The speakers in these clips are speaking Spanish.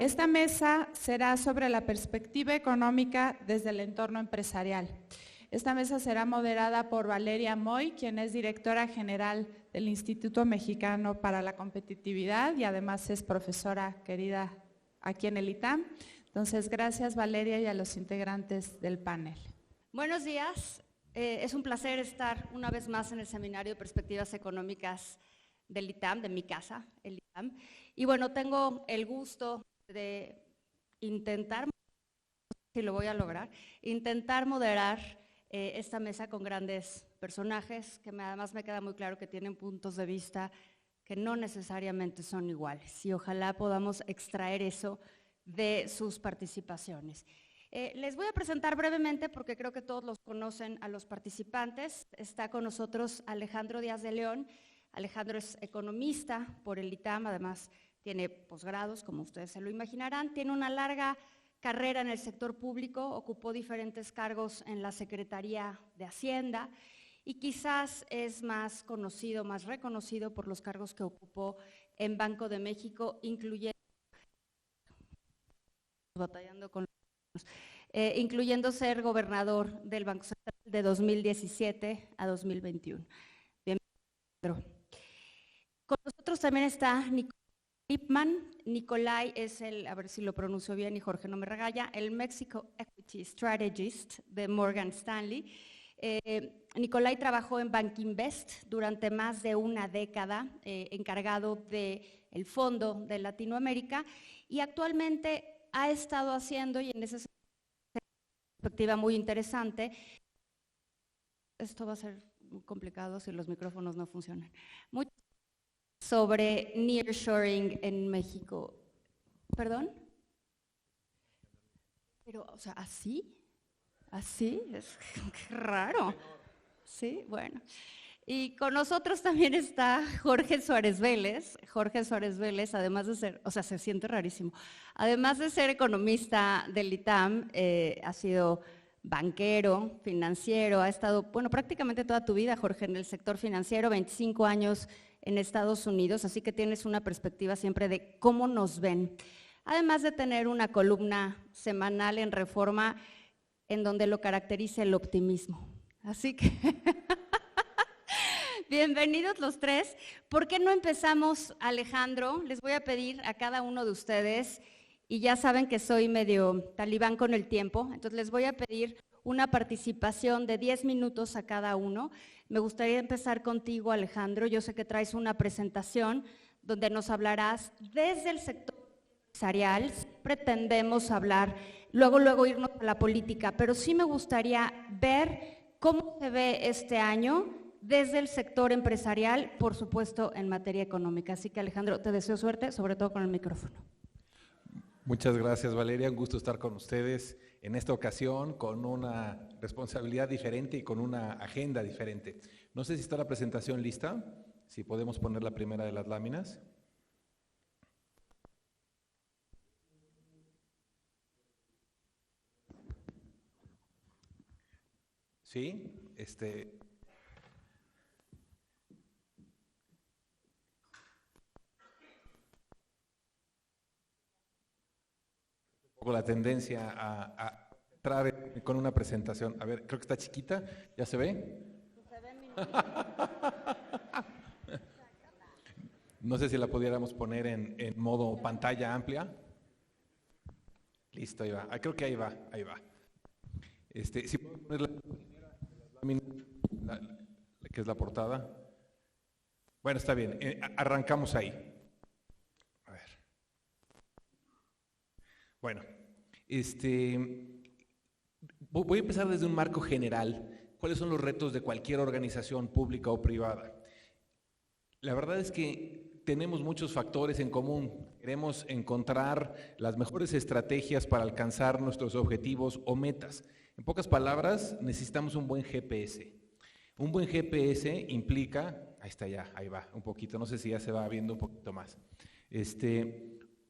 Esta mesa será sobre la perspectiva económica desde el entorno empresarial. Esta mesa será moderada por Valeria Moy, quien es directora general del Instituto Mexicano para la Competitividad y además es profesora querida aquí en el ITAM. Entonces, gracias Valeria y a los integrantes del panel. Buenos días, es un placer estar una vez más en el Seminario de Perspectivas Económicas del ITAM, de mi casa, el ITAM. Y bueno, tengo el gusto de intentar, si lo voy a lograr, intentar moderar esta mesa con grandes personajes que además me queda muy claro que tienen puntos de vista que no necesariamente son iguales y ojalá podamos extraer eso de sus participaciones. Les voy a presentar brevemente porque creo que todos los conocen a los participantes. Está con nosotros Alejandro Díaz de León. Alejandro es economista por el ITAM, además tiene posgrados, como ustedes se lo imaginarán, tiene una larga carrera en el sector público, ocupó diferentes cargos en la Secretaría de Hacienda y quizás es más conocido, más reconocido por los cargos que ocupó en Banco de México, incluyendo ser gobernador del Banco Central de 2017 a 2021. Bienvenido. Con nosotros también está Nicolai Lipman. Nicolai es el, a ver si lo pronuncio bien y Jorge no me regalla, el Mexico Equity Strategist de Morgan Stanley. Nicolai trabajó en BankInvest durante más de una década, encargado del Fondo de Latinoamérica y actualmente ha estado haciendo, y en esa perspectiva muy interesante, esto va a ser muy complicado si los micrófonos no funcionan, sobre nearshoring en México. ¿Perdón? Pero, o sea, ¿así? ¿Así? Es qué raro. Sí, bueno. Y con nosotros también está Jorge Suárez Vélez. Jorge Suárez Vélez, además de ser, o sea, se siente rarísimo, además de ser economista del ITAM, ha sido banquero, financiero, ha estado, bueno, prácticamente toda tu vida, Jorge, en el sector financiero, 25 años en Estados Unidos, así que tienes una perspectiva siempre de cómo nos ven. Además de tener una columna semanal en Reforma en donde lo caracteriza el optimismo. Así que, bienvenidos los tres. ¿Por qué no empezamos, Alejandro? Les voy a pedir a cada uno de ustedes, y ya saben que soy medio talibán con el tiempo, entonces les voy a pedir una participación de 10 minutos a cada uno. Me gustaría empezar contigo, Alejandro. Yo sé que traes una presentación donde nos hablarás desde el sector empresarial. Pretendemos hablar, luego irnos a la política, pero sí me gustaría ver cómo se ve este año desde el sector empresarial, por supuesto, en materia económica. Así que, Alejandro, te deseo suerte, sobre todo con el micrófono. Muchas gracias, Valeria. Un gusto estar con ustedes en esta ocasión con una responsabilidad diferente y con una agenda diferente. No sé si está la presentación lista, si podemos poner la primera de las láminas. Sí, la tendencia a entrar con una presentación. A ver, creo que está chiquita. ¿Ya se ve? Se ve. No sé si la pudiéramos poner en modo pantalla amplia. Listo, ahí va. Creo que ahí va. Si podemos poner la lámina, que es la portada. Bueno, está bien. Arrancamos ahí. Bueno, voy a empezar desde un marco general. ¿Cuáles son los retos de cualquier organización pública o privada? La verdad es que tenemos muchos factores en común. Queremos encontrar las mejores estrategias para alcanzar nuestros objetivos o metas. En pocas palabras, necesitamos un buen GPS. Un buen GPS implica, ahí está ya, ahí va, un poquito, no sé si ya se va viendo un poquito más.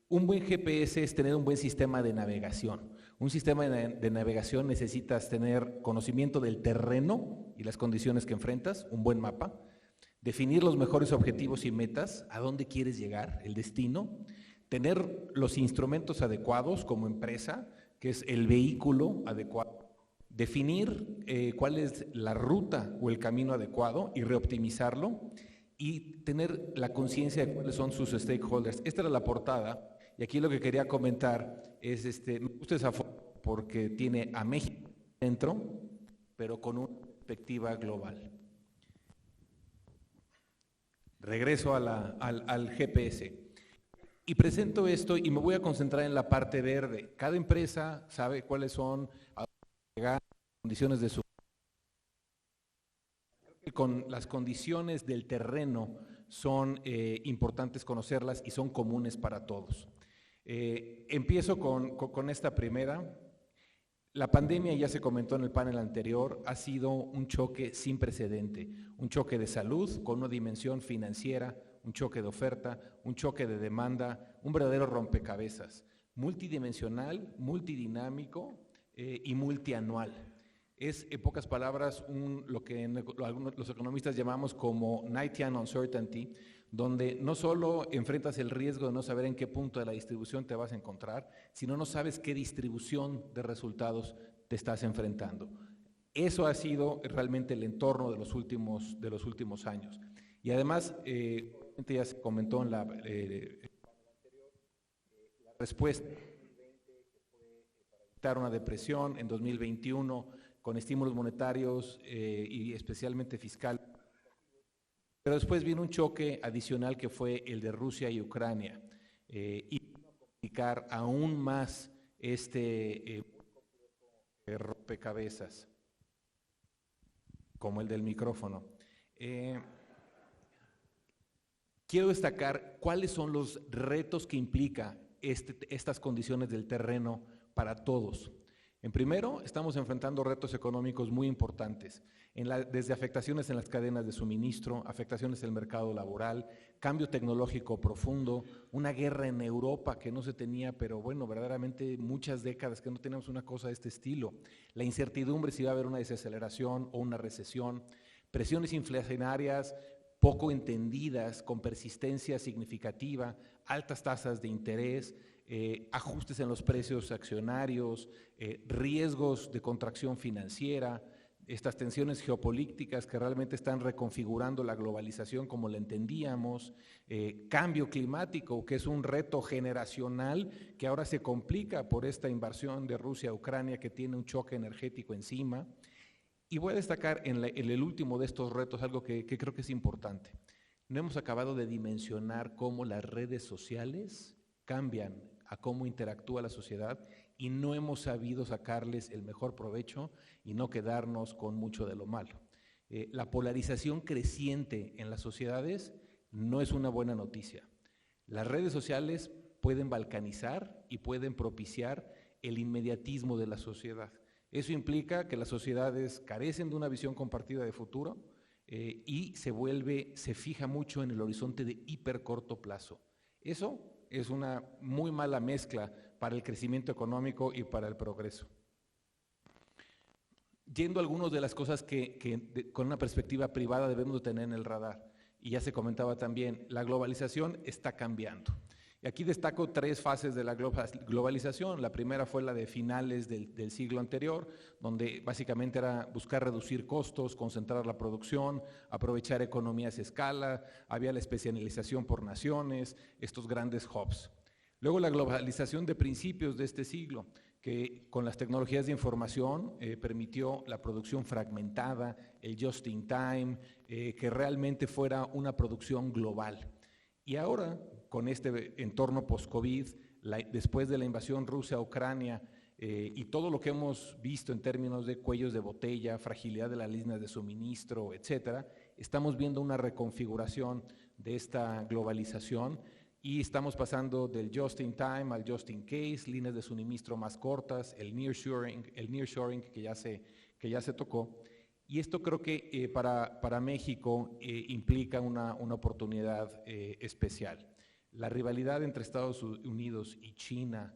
Un buen GPS es tener un buen sistema de navegación. Un sistema de navegación necesitas tener conocimiento del terreno y las condiciones que enfrentas, un buen mapa, definir los mejores objetivos y metas, a dónde quieres llegar, el destino, tener los instrumentos adecuados como empresa, que es el vehículo adecuado, definir cuál es la ruta o el camino adecuado y reoptimizarlo, y tener la conciencia de cuáles son sus stakeholders. Esta era la portada, y aquí lo que quería comentar es, me gusta esa foto porque tiene a México dentro, pero con una perspectiva global. Regreso al GPS. Y presento esto y me voy a concentrar en la parte verde. Cada empresa sabe cuáles son las condiciones de su... Con las condiciones del terreno son importantes conocerlas y son comunes para todos. Empiezo con esta primera. La pandemia, ya se comentó en el panel anterior, ha sido un choque sin precedente, un choque de salud con una dimensión financiera, un choque de oferta, un choque de demanda, un verdadero rompecabezas, multidimensional, multidinámico y multianual. Es, en pocas palabras, lo que los economistas llamamos como Knightian uncertainty, donde no solo enfrentas el riesgo de no saber en qué punto de la distribución te vas a encontrar, sino no sabes qué distribución de resultados te estás enfrentando. Eso ha sido realmente el entorno de los últimos años. Y además, ya se comentó en la respuesta para evitar una depresión en 2021 con estímulos monetarios y especialmente fiscal. Pero después vino un choque adicional que fue el de Rusia y Ucrania, y complicar aún más rompecabezas, como el del micrófono. Quiero destacar cuáles son los retos que implica estas condiciones del terreno para todos. En primero, estamos enfrentando retos económicos muy importantes, desde afectaciones en las cadenas de suministro, afectaciones en el mercado laboral, cambio tecnológico profundo, una guerra en Europa que no se tenía, pero bueno, verdaderamente muchas décadas que no tenemos una cosa de este estilo, la incertidumbre si va a haber una desaceleración o una recesión, presiones inflacionarias poco entendidas, con persistencia significativa, altas tasas de interés, ajustes en los precios accionarios, riesgos de contracción financiera, estas tensiones geopolíticas que realmente están reconfigurando la globalización como la entendíamos, cambio climático, que es un reto generacional que ahora se complica por esta invasión de Rusia a Ucrania, que tiene un choque energético encima. Y voy a destacar en el último de estos retos algo que creo que es importante. No hemos acabado de dimensionar cómo las redes sociales cambian a cómo interactúa la sociedad y no hemos sabido sacarles el mejor provecho y no quedarnos con mucho de lo malo. La polarización creciente en las sociedades no es una buena noticia. Las redes sociales pueden balcanizar y pueden propiciar el inmediatismo de la sociedad. Eso implica que las sociedades carecen de una visión compartida de futuro y se fija mucho en el horizonte de hipercorto plazo. Eso es una muy mala mezcla para el crecimiento económico y para el progreso. Yendo a algunas de las cosas que con una perspectiva privada debemos tener en el radar, y ya se comentaba también, la globalización está cambiando. Y aquí destaco 3 fases de la globalización. La primera fue la de finales del siglo anterior, donde básicamente era buscar reducir costos, concentrar la producción, aprovechar economías a escala, había la especialización por naciones, estos grandes hubs. Luego la globalización de principios de este siglo, que con las tecnologías de información permitió la producción fragmentada, el just in time, que realmente fuera una producción global. Y ahora, con este entorno post-COVID, después de la invasión rusa a Ucrania y todo lo que hemos visto en términos de cuellos de botella, fragilidad de las líneas de suministro, etcétera, estamos viendo una reconfiguración de esta globalización y estamos pasando del just in time al just in case, líneas de suministro más cortas, el nearshoring que ya se tocó. Y esto creo que para México implica una oportunidad especial. La rivalidad entre Estados Unidos y China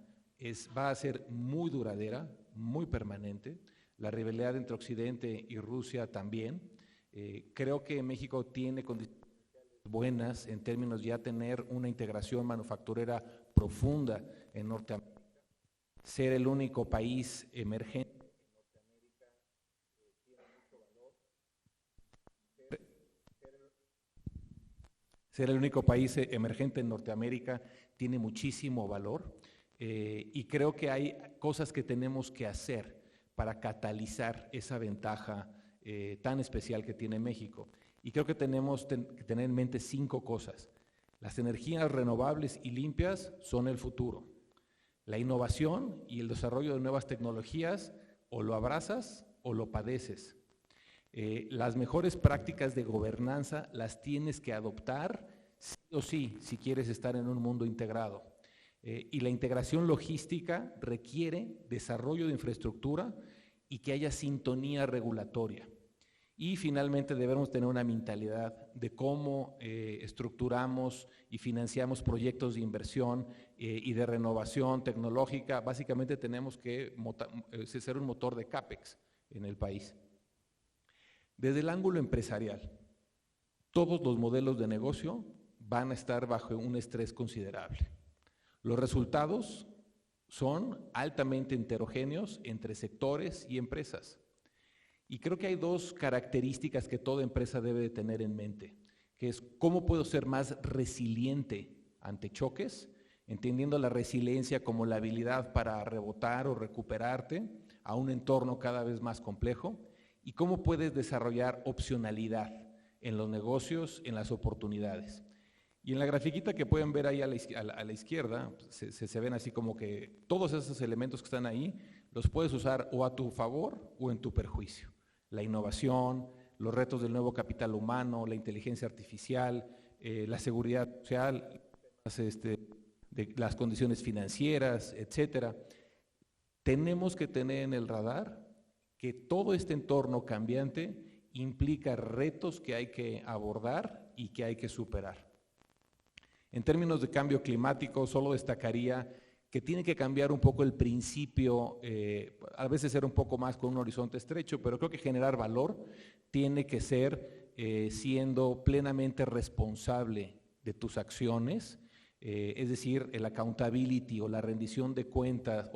va a ser muy duradera, muy permanente. La rivalidad entre Occidente y Rusia también. Creo que México tiene condiciones buenas en términos de ya tener una integración manufacturera profunda en Norteamérica, ser el único país emergente en Norteamérica tiene muchísimo valor y creo que hay cosas que tenemos que hacer para catalizar esa ventaja tan especial que tiene México. Y creo que tenemos que tener en mente 5 cosas. Las energías renovables y limpias son el futuro. La innovación y el desarrollo de nuevas tecnologías o lo abrazas o lo padeces. Las mejores prácticas de gobernanza las tienes que adoptar sí o sí si quieres estar en un mundo integrado. Y la integración logística requiere desarrollo de infraestructura y que haya sintonía regulatoria. Y finalmente debemos tener una mentalidad de cómo estructuramos y financiamos proyectos de inversión y de renovación tecnológica. Básicamente tenemos que ser un motor de CAPEX en el país. Desde el ángulo empresarial, todos los modelos de negocio van a estar bajo un estrés considerable. Los resultados son altamente heterogéneos entre sectores y empresas. Y creo que hay 2 características que toda empresa debe de tener en mente, que es cómo puedo ser más resiliente ante choques, entendiendo la resiliencia como la habilidad para rebotar o recuperarte a un entorno cada vez más complejo, y cómo puedes desarrollar opcionalidad en los negocios, en las oportunidades. Y en la grafiquita que pueden ver ahí a la izquierda, se ven así como que todos esos elementos que están ahí los puedes usar o a tu favor o en tu perjuicio. La innovación, los retos del nuevo capital humano, la inteligencia artificial, la seguridad social, de las condiciones financieras, etcétera. Tenemos que tener en el radar que todo este entorno cambiante implica retos que hay que abordar y que hay que superar. En términos de cambio climático, solo destacaría que tiene que cambiar un poco el principio, a veces ser un poco más con un horizonte estrecho, pero creo que generar valor tiene que ser siendo plenamente responsable de tus acciones, es decir, el accountability o la rendición de cuentas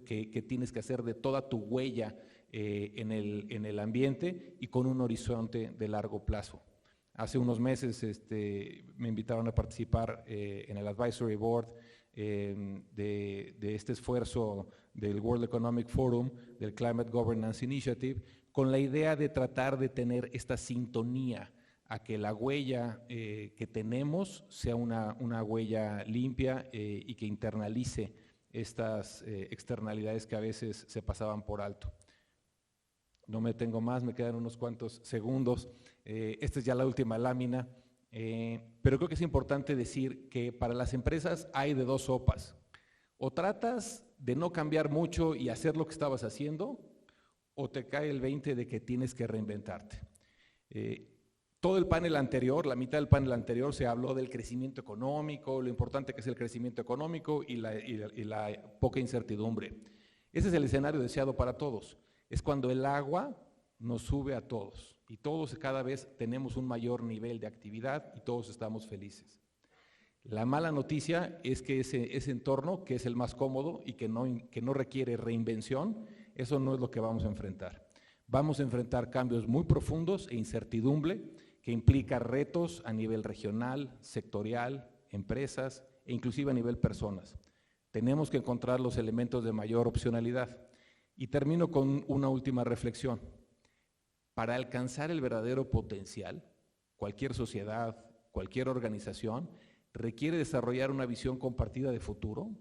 que tienes que hacer de toda tu huella en el ambiente y con un horizonte de largo plazo. Hace unos meses me invitaron a participar en el Advisory Board de este esfuerzo del World Economic Forum, del Climate Governance Initiative, con la idea de tratar de tener esta sintonía a que la huella que tenemos sea una huella limpia y que internalice estas externalidades que a veces se pasaban por alto. No me tengo más, me quedan unos cuantos segundos. Esta es ya la última lámina. Pero creo que es importante decir que para las empresas hay de 2 sopas. O tratas de no cambiar mucho y hacer lo que estabas haciendo, o te cae el 20 de que tienes que reinventarte. Todo el panel anterior, la mitad del panel anterior, se habló del crecimiento económico, lo importante que es el crecimiento económico y la poca incertidumbre. Ese es el escenario deseado para todos. Es cuando el agua nos sube a todos y todos cada vez tenemos un mayor nivel de actividad y todos estamos felices. La mala noticia es que ese entorno, que es el más cómodo y que no requiere reinvención, eso no es lo que vamos a enfrentar. Vamos a enfrentar cambios muy profundos e incertidumbre que implica retos a nivel regional, sectorial, empresas e inclusive a nivel personas. Tenemos que encontrar los elementos de mayor opcionalidad. Y termino con una última reflexión. Para alcanzar el verdadero potencial, cualquier sociedad, cualquier organización, requiere desarrollar una visión compartida de futuro,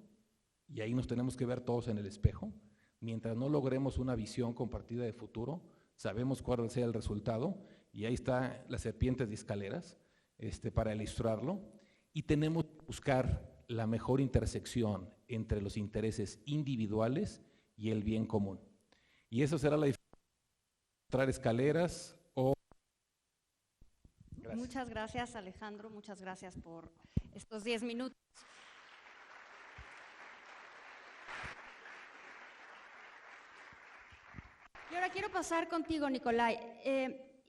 y ahí nos tenemos que ver todos en el espejo. Mientras no logremos una visión compartida de futuro, sabemos cuál va a ser el resultado, y ahí está las serpientes de escaleras para ilustrarlo, y tenemos que buscar la mejor intersección entre los intereses individuales y el bien común. Y eso será la diferencia entre encontrar escaleras o... Gracias. Muchas gracias, Alejandro, muchas gracias por estos 10 minutos. Y ahora quiero pasar contigo, Nicolai.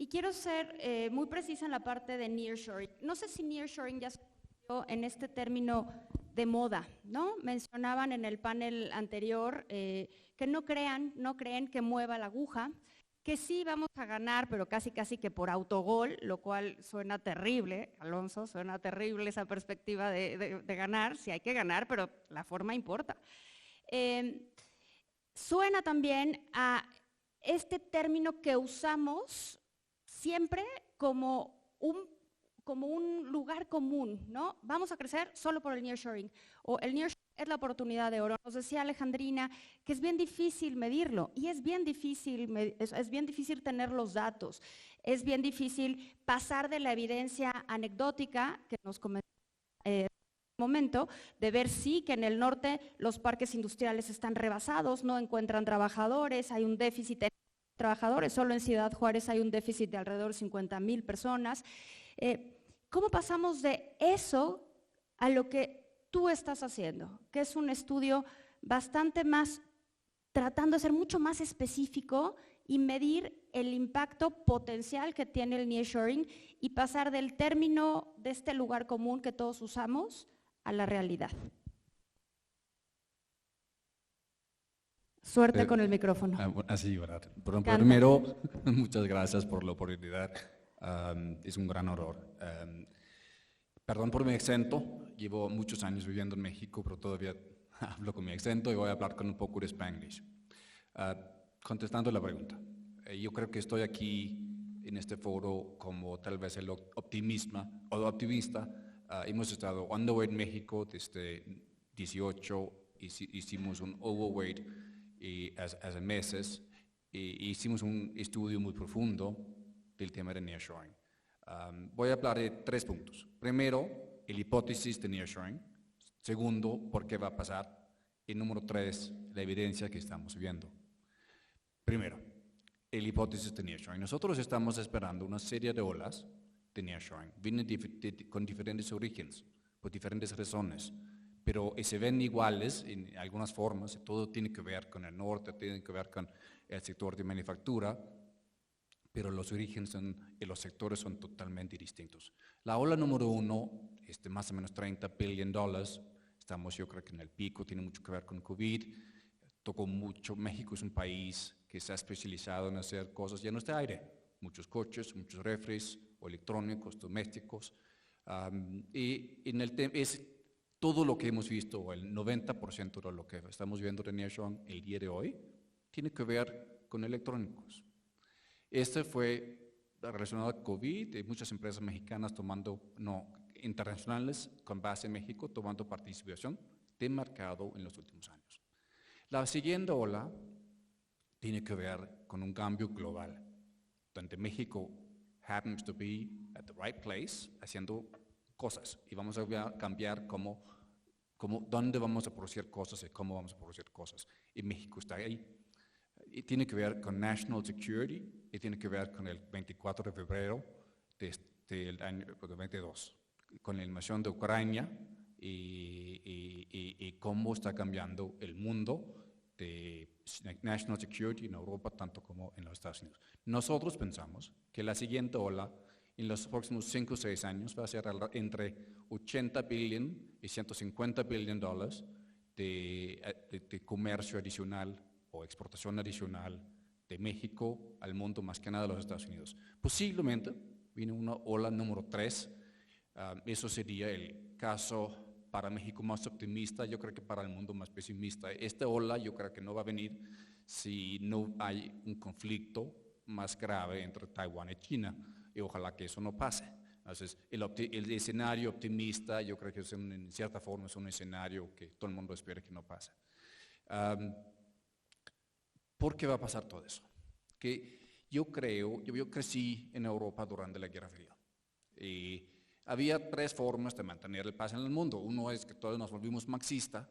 Y quiero ser muy precisa en la parte de nearshoring. No sé si nearshoring ya se convirtió en este término de moda, ¿no? Mencionaban en el panel anterior que no creen que mueva la aguja, que sí vamos a ganar, pero casi que por autogol, lo cual suena terrible, Alonso, suena terrible esa perspectiva de ganar, sí hay que ganar, pero la forma importa. Suena también a este término que usamos siempre como un lugar común, ¿no? Vamos a crecer solo por el nearshoring, o el nearshoring es la oportunidad de oro. Nos decía Alejandrina que es bien difícil medirlo, y es bien difícil tener los datos, es bien difícil pasar de la evidencia anecdótica que nos comentó momento, de ver sí que en el norte los parques industriales están rebasados, no encuentran trabajadores, hay un déficit de trabajadores, solo en Ciudad Juárez hay un déficit de alrededor de 50,000 personas. ¿Cómo pasamos de eso a lo que tú estás haciendo? Que es un estudio bastante más, tratando de ser mucho más específico y medir el impacto potencial que tiene el nearshoring y pasar del término de este lugar común que todos usamos a la realidad. Suerte con el micrófono. Así, ¿verdad? Primero, muchas gracias por la oportunidad. Es un gran honor. Perdón por mi acento. Llevo muchos años viviendo en México, pero todavía hablo con mi acento y voy a hablar con un poco de Spanglish. Contestando la pregunta, yo creo que estoy aquí en este foro como tal vez el optimista. Hemos estado underweight en México desde 18, hicimos un overweight hace meses, y hicimos un estudio muy profundo del tema de nearshoring. Voy a hablar de 3 puntos. Primero, la hipótesis de nearshoring. Segundo, por qué va a pasar. Y número 3, la evidencia que estamos viendo. Primero, la hipótesis de nearshoring. Nosotros estamos esperando una serie de olas de nearshoring. Vienen con diferentes orígenes, por diferentes razones, pero se ven iguales en algunas formas. Todo tiene que ver con el norte, tiene que ver con el sector de manufactura, pero los orígenes y los sectores son totalmente distintos. La ola número 1, más o menos $30 billion, estamos yo creo que en el pico, tiene mucho que ver con COVID, tocó mucho. México es un país que se ha especializado en hacer cosas llenas de aire, muchos coches, muchos refres o electrónicos, domésticos, y en el es todo lo que hemos visto, o el 90% de lo que estamos viendo de nearshoring el día de hoy, tiene que ver con electrónicos. Este fue relacionado a COVID, y muchas empresas mexicanas internacionales con base en México, tomando participación de mercado en los últimos años. La siguiente ola tiene que ver con un cambio global, donde México happens to be at the right place, haciendo cosas, y vamos a cambiar dónde vamos a producir cosas y cómo vamos a producir cosas. Y México está ahí. Y tiene que ver con national security, y tiene que ver con el 24 de febrero del año 2022, con la invasión de Ucrania y cómo está cambiando el mundo de national security en Europa, tanto como en los Estados Unidos. Nosotros pensamos que la siguiente ola en los próximos 5 o 6 años va a ser entre 80 billion y 150 billion dólares de comercio adicional o exportación adicional de México al mundo, más que nada a los Estados Unidos. Posiblemente viene una ola número 3, eso sería el caso para México más optimista, yo creo que para el mundo más pesimista. Esta ola yo creo que no va a venir si no hay un conflicto más grave entre Taiwán y China, y ojalá que eso no pase. Entonces, el escenario optimista yo creo que es en cierta forma es un escenario que todo el mundo espera que no pase. ¿Por qué va a pasar todo eso? Que yo crecí en Europa durante la Guerra Fría, y había 3 formas de mantener el paz en el mundo. Uno es que todos nos volvimos marxistas,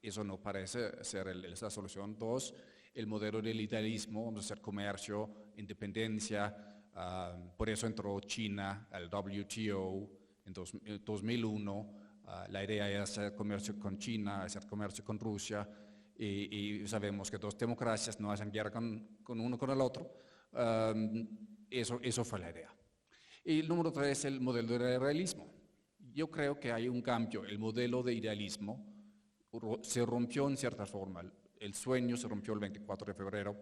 eso no parece ser esa solución. 2, el modelo del liberalismo, vamos a hacer comercio, independencia, por eso entró China al WTO en 2001, la idea era hacer comercio con China, hacer comercio con Rusia, y sabemos que 2 democracias no hacen guerra con uno con el otro. Eso fue la idea. Y el número 3, el modelo de realismo. Yo creo que hay un cambio. El modelo de idealismo se rompió en cierta forma. El sueño se rompió el 24 de febrero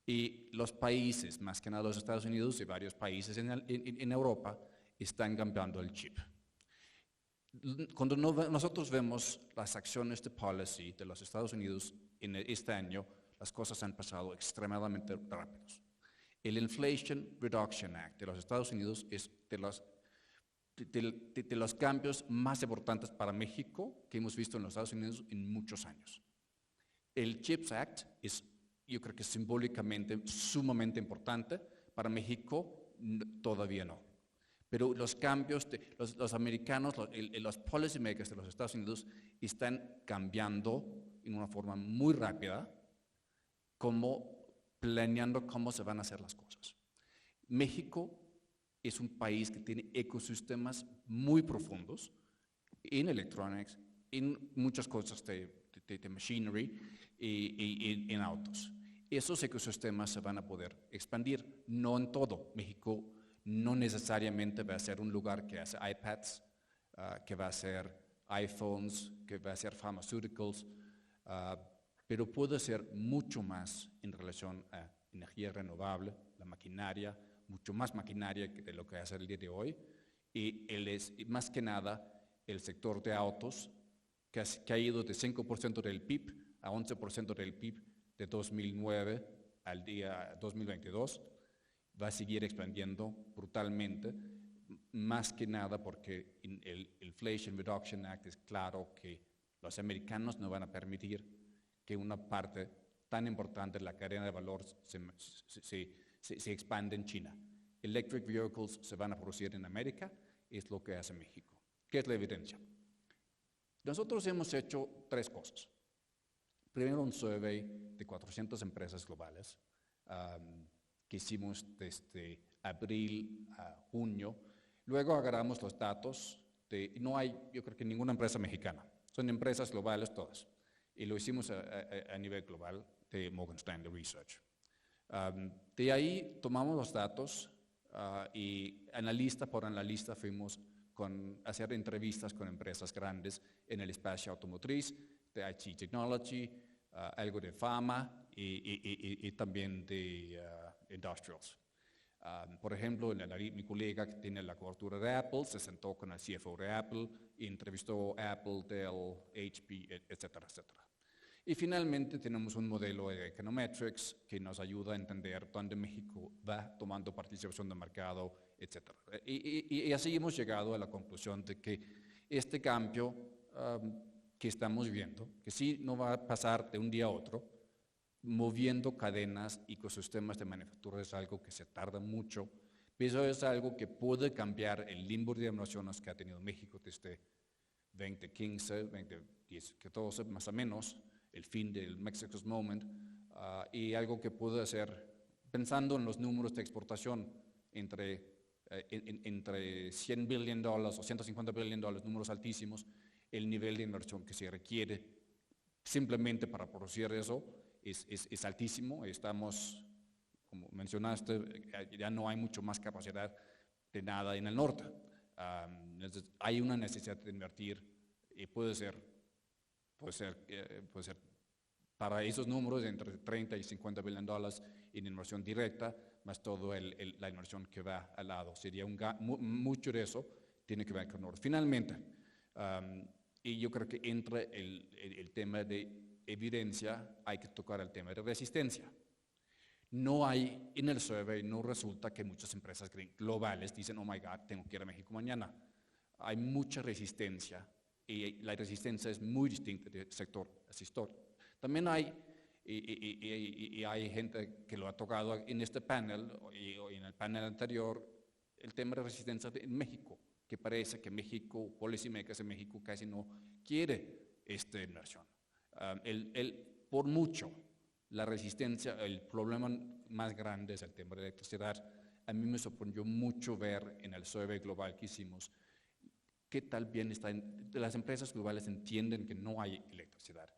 y los países, más que nada los Estados Unidos y varios países en Europa, están cambiando el chip. Cuando nosotros vemos las acciones de policy de los Estados Unidos en este año, las cosas han pasado extremadamente rápidos. El Inflation Reduction Act de los Estados Unidos es de los cambios más importantes para México que hemos visto en los Estados Unidos en muchos años. El CHIPS Act yo creo que es simbólicamente sumamente importante. Para México todavía no. Pero los cambios, los americanos, los policy makers de los Estados Unidos están cambiando en una forma muy rápida, planeando cómo se van a hacer las cosas. México es un país que tiene ecosistemas muy profundos en electronics, en muchas cosas de machinery y en autos. Esos ecosistemas se van a poder expandir, no en todo. México no necesariamente va a ser un lugar que hace iPads, que va a hacer iPhones, que va a hacer pharmaceuticals, pero puede ser mucho más en relación a energía renovable, la maquinaria, mucho más maquinaria de lo que hace el día de hoy, y más que nada el sector de autos, que ha ido de 5% del PIB a 11% del PIB de 2009 al día 2022, va a seguir expandiendo brutalmente, más que nada porque en el Inflation Reduction Act es claro que los americanos no van a permitir que una parte tan importante de la cadena de valor se expande en China. Electric vehicles se van a producir en América, es lo que hace México. ¿Qué es la evidencia? Nosotros hemos hecho 3 cosas. Primero, un survey de 400 empresas globales que hicimos desde abril a junio. Luego agarramos los datos no hay, yo creo que ninguna empresa mexicana, son empresas globales todas. Y lo hicimos a nivel global de Morgan Stanley Research. De ahí tomamos los datos y analista por analista fuimos a hacer entrevistas con empresas grandes en el espacio automotriz, de IT Technology, algo de pharma y también de industrials. Por ejemplo, mi colega que tiene la cobertura de Apple se sentó con el CFO de Apple y entrevistó a Apple, Dell, HP, etcétera, etcétera. Y finalmente tenemos un modelo de econometrics que nos ayuda a entender dónde México va tomando participación de mercado, etcétera. Y así hemos llegado a la conclusión de que este cambio que estamos viendo, que sí no va a pasar de un día a otro, moviendo cadenas, ecosistemas de manufactura es algo que se tarda mucho, pero eso es algo que puede cambiar el limbo de inversiones que ha tenido México desde 2015, 2014 más o menos, el fin del Mexico's Moment, y algo que puede hacer, pensando en los números de exportación entre $100 billion o $150 billion, números altísimos, el nivel de inversión que se requiere simplemente para producir eso es altísimo. Estamos, como mencionaste, ya no hay mucho más capacidad de nada en el norte. Hay una necesidad de invertir y puede ser para esos números entre 30 y 50 billion dólares en inversión directa, más todo la inversión que va al lado. Sería mucho de eso tiene que ver con norte. Finalmente, y yo creo que entre el tema de evidencia hay que tocar el tema de resistencia. No hay, en el survey no resulta que muchas empresas globales dicen, oh my God, tengo que ir a México mañana. Hay mucha resistencia y la resistencia es muy distinta de sector a sector. También hay, y hay gente que lo ha tocado en este panel o en el panel anterior, el tema de resistencia en México, que parece que México, policymakers en México casi no quiere esta inversión. Por mucho, la resistencia, el problema más grande es el tema de electricidad. A mí me sorprendió mucho ver en el survey global que hicimos qué tal bien las empresas globales entienden que no hay electricidad.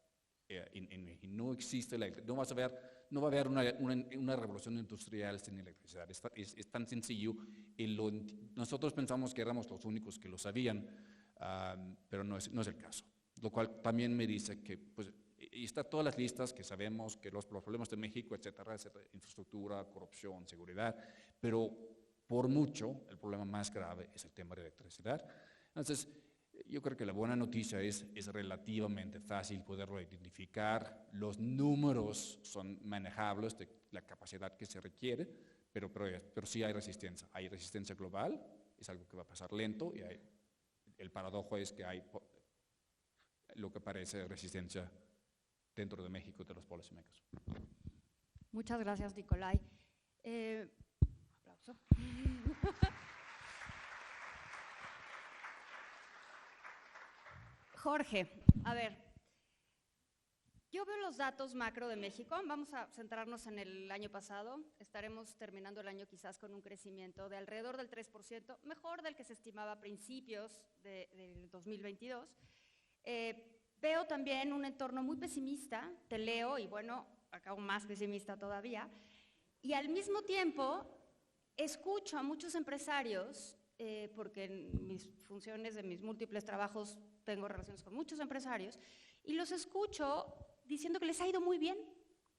y no existe no va a haber una revolución industrial sin electricidad. Es tan sencillo y nosotros pensamos que éramos los únicos que lo sabían, pero no es el caso. Lo cual también me dice que, pues, y está todas las listas que sabemos que los problemas de México, etcétera, infraestructura, corrupción, seguridad, pero por mucho el problema más grave es el tema de electricidad. Entonces, yo creo que la buena noticia es relativamente fácil poderlo identificar, los números son manejables de la capacidad que se requiere, pero sí hay resistencia global, es algo que va a pasar lento, y el paradojo es que hay lo que parece resistencia dentro de México de los policymakers. Muchas gracias, Nicolai. Aplauso. Jorge, a ver, yo veo los datos macro de México, vamos a centrarnos en el año pasado, estaremos terminando el año quizás con un crecimiento de alrededor del 3%, mejor del que se estimaba a principios del 2022. Veo también un entorno muy pesimista, te leo, y bueno, acá aún más pesimista todavía, y al mismo tiempo escucho a muchos empresarios, porque en mis funciones de mis múltiples trabajos tengo relaciones con muchos empresarios, y los escucho diciendo que les ha ido muy bien,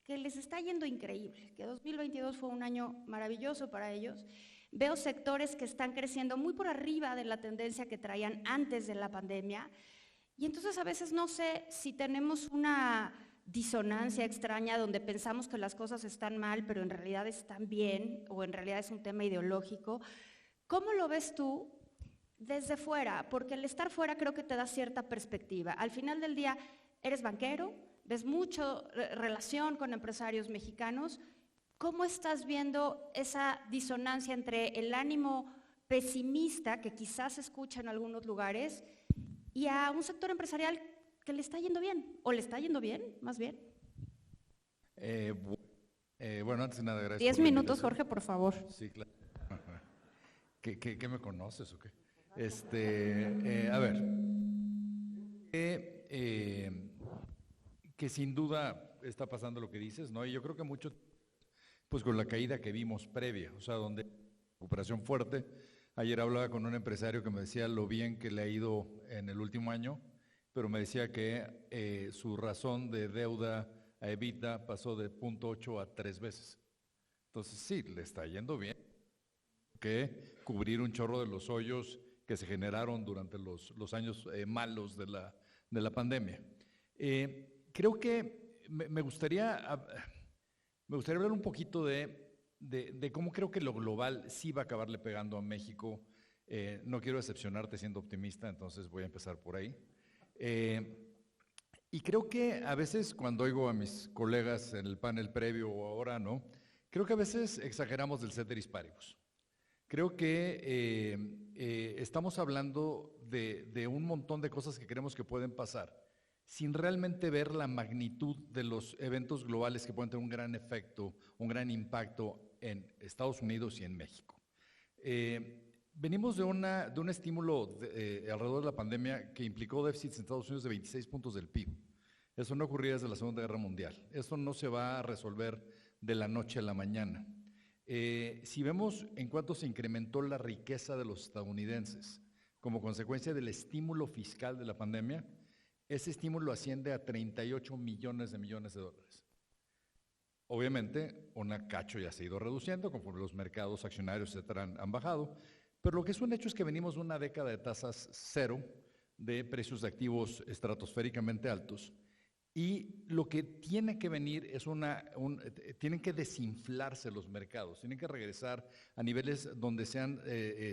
que les está yendo increíble, que 2022 fue un año maravilloso para ellos. Veo sectores que están creciendo muy por arriba de la tendencia que traían antes de la pandemia, y entonces a veces no sé si tenemos una disonancia extraña donde pensamos que las cosas están mal, pero en realidad están bien, o en realidad es un tema ideológico. ¿Cómo lo ves tú desde fuera? Porque el estar fuera creo que te da cierta perspectiva. Al final del día eres banquero, ves mucho relación con empresarios mexicanos. ¿Cómo estás viendo esa disonancia entre el ánimo pesimista que quizás se escucha en algunos lugares y a un sector empresarial que le está yendo bien, o le está yendo bien, más bien? Bueno, antes de nada, gracias. 10 minutos, Jorge, por favor. Sí, claro. ¿Qué me conoces o qué? A ver, que sin duda está pasando lo que dices, ¿no? Y yo creo que mucho, pues con la caída que vimos previa, o sea, donde recuperación fuerte. Ayer hablaba con un empresario que me decía lo bien que le ha ido en el último año, pero me decía que su razón de deuda a EBITDA pasó de 0.8 a 3 veces. Entonces sí, le está yendo bien. Que cubrir un chorro de los hoyos que se generaron durante los años malos de la pandemia. Creo que me gustaría hablar un poquito de cómo creo que lo global sí va a acabarle pegando a México. No quiero decepcionarte siendo optimista, entonces voy a empezar por ahí. Y creo que a veces cuando oigo a mis colegas en el panel previo o ahora, ¿no? Creo que a veces exageramos del ceteris paribus. Creo que estamos hablando de un montón de cosas que creemos que pueden pasar, sin realmente ver la magnitud de los eventos globales que pueden tener un gran efecto, un gran impacto en Estados Unidos y en México. Venimos de un estímulo alrededor de la pandemia que implicó déficits en Estados Unidos de 26 puntos del PIB. Eso no ocurría desde la Segunda Guerra Mundial. Eso no se va a resolver de la noche a la mañana. Si vemos en cuánto se incrementó la riqueza de los estadounidenses como consecuencia del estímulo fiscal de la pandemia, ese estímulo asciende a 38 millones de dólares. Obviamente, un cacho ya se ha ido reduciendo conforme los mercados accionarios, etcétera, han bajado, pero lo que es un hecho es que venimos de una década de tasas cero, de precios de activos estratosféricamente altos, y lo que tiene que venir es tienen que desinflarse los mercados, tienen que regresar a niveles donde sean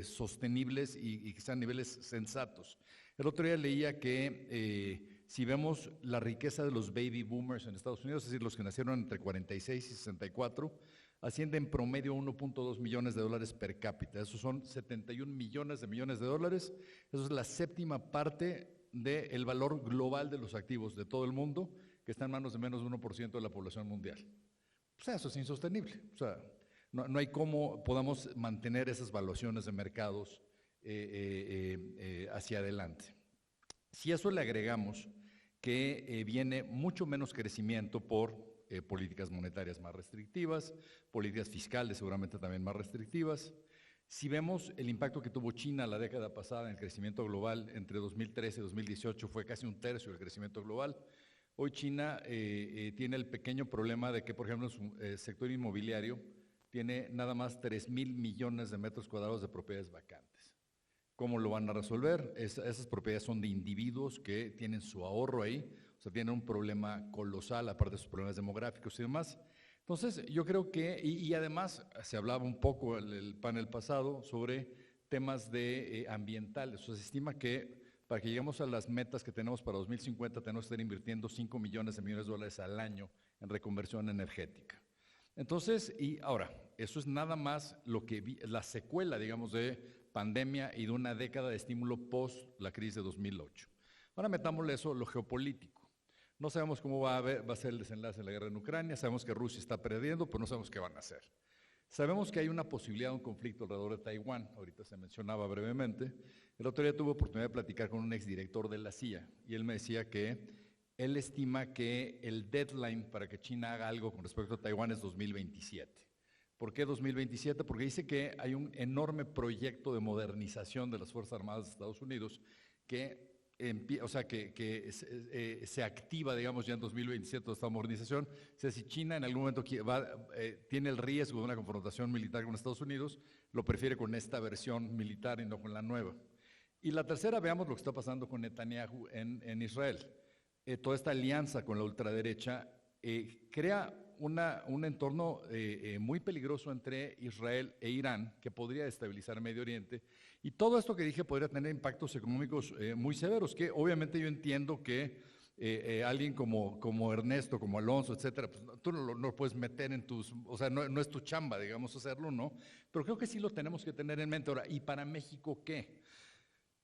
sostenibles y que sean niveles sensatos. El otro día leía que si vemos la riqueza de los baby boomers en Estados Unidos, es decir, los que nacieron entre 46 y 64, asciende en promedio a 1.2 millones de dólares per cápita. Esos son 71 millones de dólares. Eso es la séptima parte del valor global de los activos de todo el mundo, que está en manos de menos de 1% de la población mundial. O sea, eso es insostenible. O sea, no hay cómo podamos mantener esas valuaciones de mercados hacia adelante. Si a eso le agregamos que viene mucho menos crecimiento por políticas monetarias más restrictivas, políticas fiscales seguramente también más restrictivas. Si vemos el impacto que tuvo China la década pasada en el crecimiento global, entre 2013 y 2018 fue casi un tercio del crecimiento global. Hoy China tiene el pequeño problema de que, por ejemplo, en su sector inmobiliario tiene nada más 3,000 millones de metros cuadrados de propiedades vacantes. ¿Cómo lo van a resolver? Esas propiedades son de individuos que tienen su ahorro ahí, o sea, tienen un problema colosal, aparte de sus problemas demográficos y demás. Entonces, yo creo que, y además se hablaba un poco en el panel pasado sobre temas ambientales. O sea, se estima que para que lleguemos a las metas que tenemos para 2050 tenemos que estar invirtiendo 5 millones de millones de dólares al año en reconversión energética. Entonces, y ahora, eso es nada más la secuela, digamos, de pandemia y de una década de estímulo post la crisis de 2008. Ahora metámosle eso, lo geopolítico. No sabemos cómo va a ser el desenlace de la guerra en Ucrania, sabemos que Rusia está perdiendo, pero no sabemos qué van a hacer. Sabemos que hay una posibilidad de un conflicto alrededor de Taiwán, ahorita se mencionaba brevemente. El otro día tuve oportunidad de platicar con un exdirector de la CIA y él me decía que él estima que el deadline para que China haga algo con respecto a Taiwán es 2027. ¿Por qué 2027? Porque dice que hay un enorme proyecto de modernización de las Fuerzas Armadas de Estados Unidos que se activa, digamos, ya en 2027 esta modernización. O sea, si China en algún momento tiene el riesgo de una confrontación militar con Estados Unidos, lo prefiere con esta versión militar y no con la nueva. Y la tercera, veamos lo que está pasando con Netanyahu en Israel. Toda esta alianza con la ultraderecha crea un entorno muy peligroso entre Israel e Irán que podría destabilizar Medio Oriente, y todo esto que dije podría tener impactos económicos muy severos, que obviamente yo entiendo que alguien como Ernesto, como Alonso, etcétera, pues tú no lo puedes meter en o sea, no es tu chamba, digamos, hacerlo, ¿no? Pero creo que sí lo tenemos que tener en mente. Ahora, ¿y para México qué?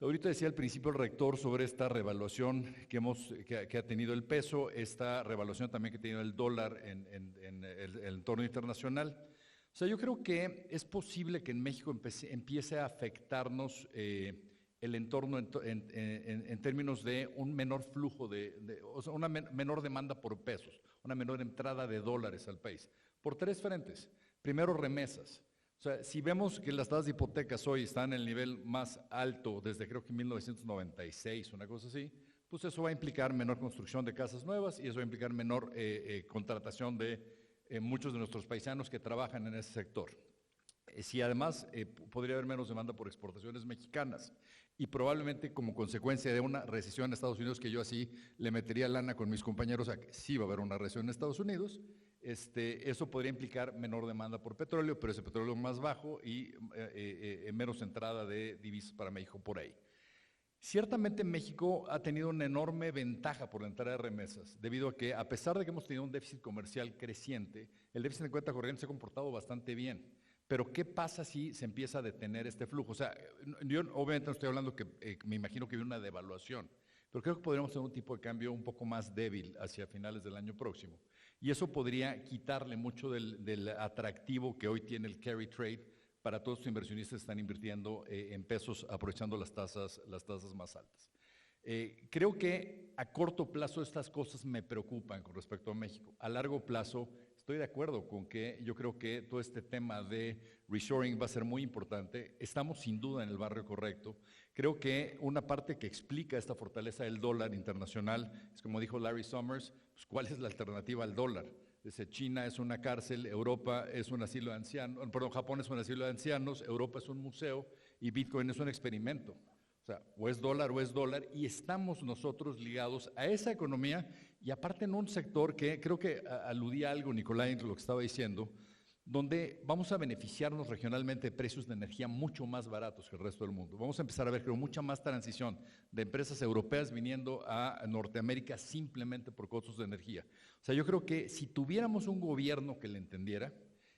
Ahorita decía al principio el rector sobre esta revaluación que ha tenido el peso, esta revaluación también que ha tenido el dólar en el entorno internacional. O sea, yo creo que es posible que en México empiece a afectarnos el entorno en términos de un menor flujo, o sea, una menor demanda por pesos, una menor entrada de dólares al país, por tres frentes. Primero, remesas. O sea, si vemos que las tasas de hipotecas hoy están en el nivel más alto desde creo que 1996, una cosa así, pues eso va a implicar menor construcción de casas nuevas y eso va a implicar menor contratación de muchos de nuestros paisanos que trabajan en ese sector. Si además podría haber menos demanda por exportaciones mexicanas y probablemente como consecuencia de una recesión en Estados Unidos, que yo así le metería lana con mis compañeros a que sí va a haber una recesión en Estados Unidos, eso podría implicar menor demanda por petróleo, pero ese petróleo más bajo y menos entrada de divisas para México por ahí. Ciertamente México ha tenido una enorme ventaja por la entrada de remesas, debido a que a pesar de que hemos tenido un déficit comercial creciente, el déficit de cuenta corriente se ha comportado bastante bien. Pero ¿qué pasa si se empieza a detener este flujo? O sea, yo obviamente no estoy hablando que me imagino que hay una devaluación, pero creo que podríamos tener un tipo de cambio un poco más débil hacia finales del año próximo. Y eso podría quitarle mucho del atractivo que hoy tiene el carry trade para todos los inversionistas que están invirtiendo en pesos, aprovechando las tasas más altas. Creo que a corto plazo estas cosas me preocupan con respecto a México. A largo plazo estoy de acuerdo con que yo creo que todo este tema de reshoring va a ser muy importante. Estamos sin duda en el barrio correcto. Creo que una parte que explica esta fortaleza del dólar internacional es, como dijo Larry Summers, pues, ¿cuál es la alternativa al dólar? China es una cárcel, Europa es un asilo de ancianos, perdón, Japón es un asilo de ancianos, Europa es un museo y Bitcoin es un experimento. O sea, o es dólar, y estamos nosotros ligados a esa economía y aparte en un sector que creo que aludía algo Nicolai en lo que estaba diciendo, donde vamos a beneficiarnos regionalmente de precios de energía mucho más baratos que el resto del mundo. Vamos a empezar a ver, creo, mucha más transición de empresas europeas viniendo a Norteamérica simplemente por costos de energía. O sea, yo creo que si tuviéramos un gobierno que le entendiera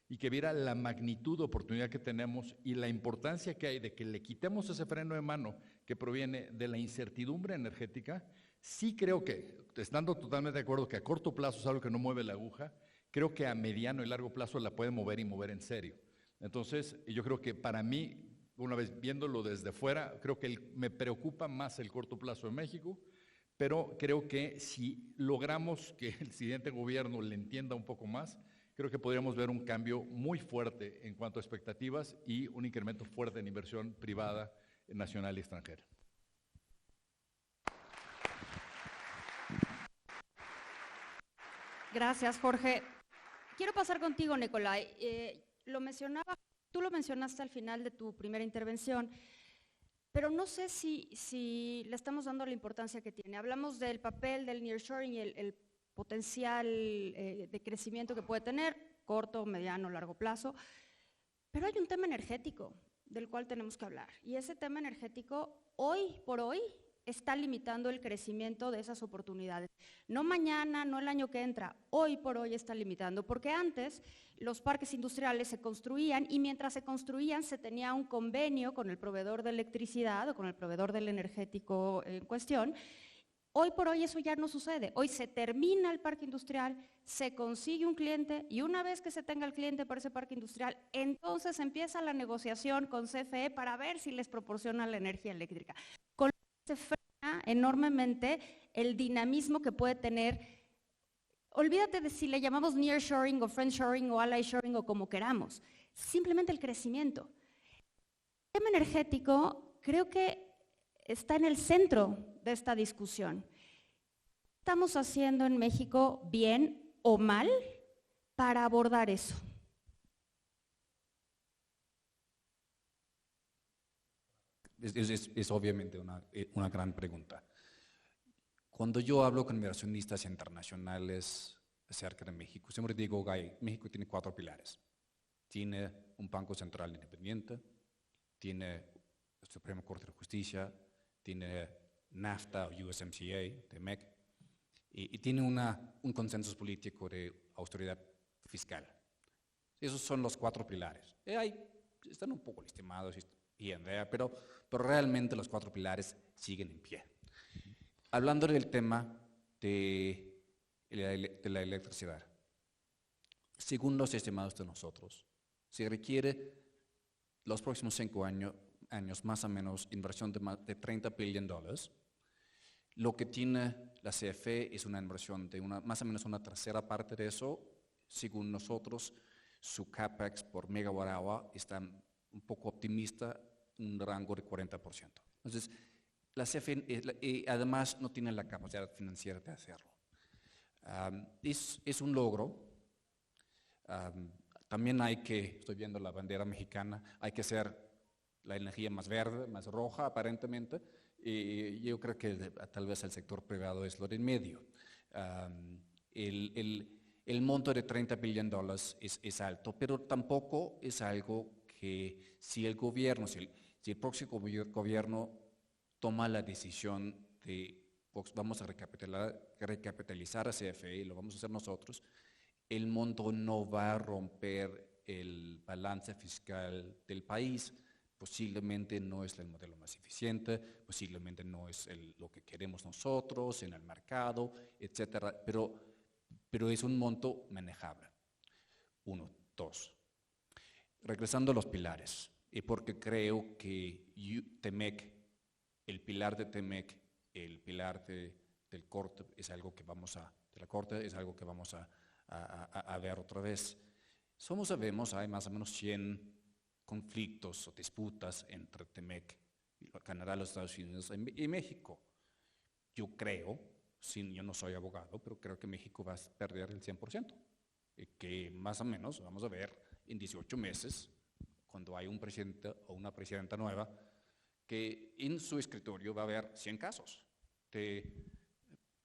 y que viera la magnitud de oportunidad que tenemos y la importancia que hay de que le quitemos ese freno de mano que proviene de la incertidumbre energética, sí creo que, estando totalmente de acuerdo que a corto plazo es algo que no mueve la aguja, creo que a mediano y largo plazo la puede mover y mover en serio. Entonces, yo creo que para mí, una vez viéndolo desde fuera, creo que me preocupa más el corto plazo de México, pero creo que si logramos que el siguiente gobierno le entienda un poco más, creo que podríamos ver un cambio muy fuerte en cuanto a expectativas y un incremento fuerte en inversión privada, nacional y extranjera. Gracias, Jorge. Quiero pasar contigo, Nicolai. Tú lo mencionaste al final de tu primera intervención, pero no sé si le estamos dando la importancia que tiene. Hablamos del papel del nearshoring y el potencial de crecimiento que puede tener, corto, mediano, largo plazo, pero hay un tema energético del cual tenemos que hablar, y ese tema energético hoy por hoy está limitando el crecimiento de esas oportunidades. No mañana, no el año que entra, hoy por hoy está limitando, porque antes los parques industriales se construían y mientras se construían se tenía un convenio con el proveedor de electricidad o con el proveedor del energético en cuestión. Hoy por hoy eso ya no sucede. Hoy se termina el parque industrial, se consigue un cliente y una vez que se tenga el cliente para ese parque industrial, entonces empieza la negociación con CFE para ver si les proporciona la energía eléctrica. Con lo que se frena enormemente el dinamismo que puede tener. Olvídate de si le llamamos nearshoring o friendshoring o allyshoring o como queramos, simplemente el crecimiento. El tema energético creo que está en el centro de esta discusión. ¿Qué estamos haciendo en México bien o mal para abordar eso? Es obviamente una gran pregunta. Cuando yo hablo con inversionistas internacionales acerca de México, siempre digo que México tiene 4 pilares. Tiene un Banco Central independiente, tiene la Suprema Corte de Justicia, tiene NAFTA o USMCA, TEMEC, y tiene un consenso político de austeridad fiscal. Esos son los 4 pilares. Están un poco lastimados pero realmente los 4 pilares siguen en pie. Hablando del tema de la electricidad, según los estimados de nosotros, se requiere los próximos 5 años más o menos inversión de más de $30 billones. Lo que tiene la CFE es una inversión de más o menos una tercera parte de eso. Según nosotros, su CAPEX por megawatt hour está un poco optimista, un rango de 40%. Entonces, la CFE además no tiene la capacidad financiera de hacerlo. Es un logro. También estoy viendo la bandera mexicana, hay que hacer la energía más verde, más roja aparentemente, y yo creo que tal vez el sector privado es lo de en medio. El monto de $30 billones es alto, pero tampoco es algo que si el próximo gobierno toma la decisión de vamos a recapitalizar a CFE y lo vamos a hacer nosotros, el monto no va a romper el balance fiscal del país. Posiblemente no es el modelo más eficiente, posiblemente no es lo que queremos nosotros en el mercado, etcétera, pero es un monto manejable. 1, 2. Regresando a los pilares, y porque creo que TEMEC, el pilar de TEMEC, el pilar del corte es algo que vamos a ver otra vez. Sabemos, hay más o menos 100 conflictos o disputas entre TEMEC, Canadá, los Estados Unidos y México. Yo no soy abogado, pero creo que México va a perder el 100%. Y que más o menos vamos a ver en 18 meses, cuando hay un presidente o una presidenta nueva, que en su escritorio va a haber 100 casos de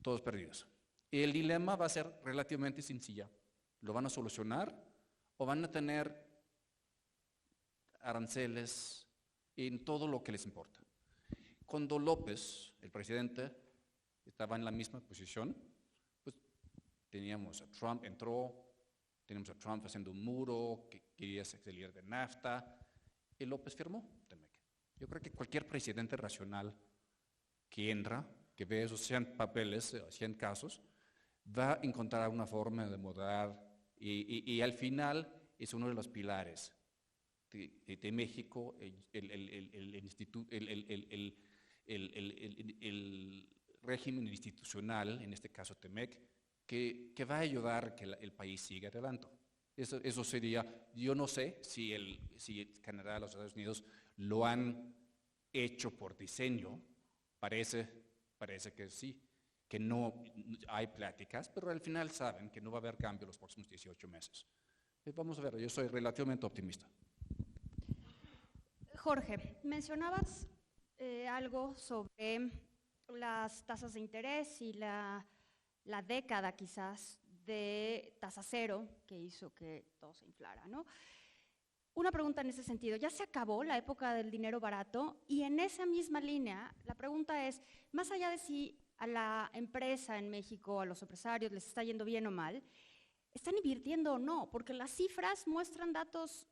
todos perdidos. Y el dilema va a ser relativamente sencillo. ¿Lo van a solucionar o van a tener aranceles en todo lo que les importa? Cuando López, el presidente, estaba en la misma posición, pues teníamos a Trump, teníamos a Trump haciendo un muro, que quería salir de NAFTA, y López firmó TEMEC. Yo creo que cualquier presidente racional que ve esos 100 papeles, 100 casos, va a encontrar una forma de moderar y al final es uno de los pilares de México, el régimen institucional, en este caso TEMEC, que va a ayudar a que el país siga adelante. Eso sería, yo no sé si Canadá, los Estados Unidos lo han hecho por diseño, parece que sí, que no hay pláticas, pero al final saben que no va a haber cambio los próximos 18 meses. Vamos a ver, yo soy relativamente optimista. Jorge, mencionabas algo sobre las tasas de interés y la década quizás de tasa cero que hizo que todo se inflara, ¿no? Una pregunta en ese sentido, ¿ya se acabó la época del dinero barato? Y en esa misma línea, la pregunta es, más allá de si a la empresa en México, a los empresarios les está yendo bien o mal, ¿están invirtiendo o no? Porque las cifras muestran datos,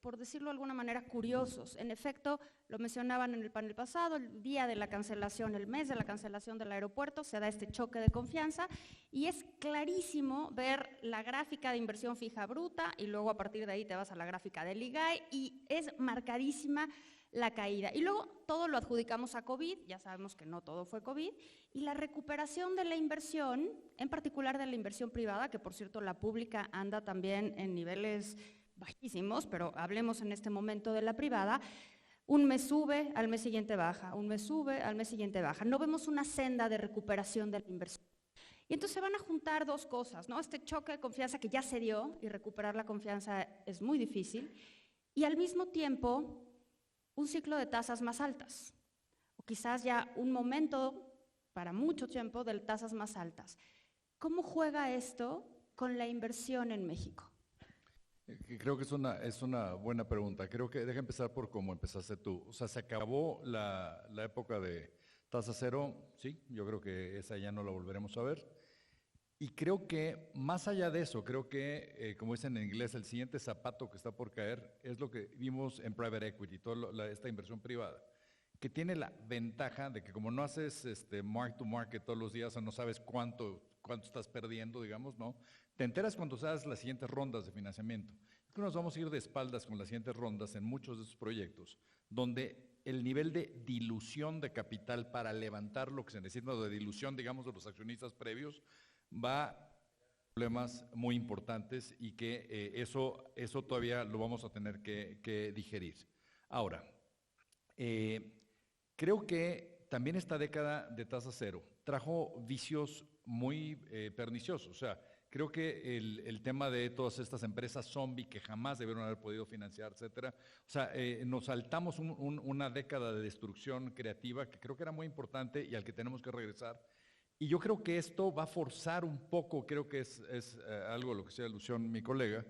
por decirlo de alguna manera, curiosos. En efecto, lo mencionaban en el panel pasado, el día de la cancelación, el mes de la cancelación del aeropuerto, se da este choque de confianza y es clarísimo ver la gráfica de inversión fija bruta y luego a partir de ahí te vas a la gráfica del IGAE y es marcadísima la caída. Y luego todo lo adjudicamos a COVID, ya sabemos que no todo fue COVID, y la recuperación de la inversión, en particular de la inversión privada, que por cierto la pública anda también en niveles bajísimos, pero hablemos en este momento de la privada, un mes sube, al mes siguiente baja, un mes sube, al mes siguiente baja. No vemos una senda de recuperación de la inversión. Y entonces se van a juntar dos cosas, ¿no? Este choque de confianza que ya se dio, y recuperar la confianza es muy difícil, y al mismo tiempo un ciclo de tasas más altas, o quizás ya un momento para mucho tiempo de tasas más altas. ¿Cómo juega esto con la inversión en México? Creo que es una buena pregunta. Creo que deja empezar por cómo empezaste tú. O sea, se acabó la época de tasa cero, sí, yo creo que esa ya no la volveremos a ver. Y creo que más allá de eso, creo que, como dicen en inglés, el siguiente zapato que está por caer es lo que vimos en private equity, toda esta inversión privada, que tiene la ventaja de que como no haces mark to market todos los días o no sabes cuánto estás perdiendo, digamos, ¿no? Te enteras cuando sabes las siguientes rondas de financiamiento. Creo que nos vamos a ir de espaldas con las siguientes rondas en muchos de estos proyectos, donde el nivel de dilución de capital para levantar lo que se necesita, de dilución, digamos, de los accionistas previos, va a problemas muy importantes y que eso todavía lo vamos a tener que digerir. Ahora, creo que también esta década de tasa cero trajo vicios muy perniciosos. O sea, creo que el tema de todas estas empresas zombie que jamás debieron haber podido financiar, etcétera. O sea, nos saltamos una década de destrucción creativa que creo que era muy importante y al que tenemos que regresar. Y yo creo que esto va a forzar un poco, creo que es algo a lo que hacía alusión mi colega,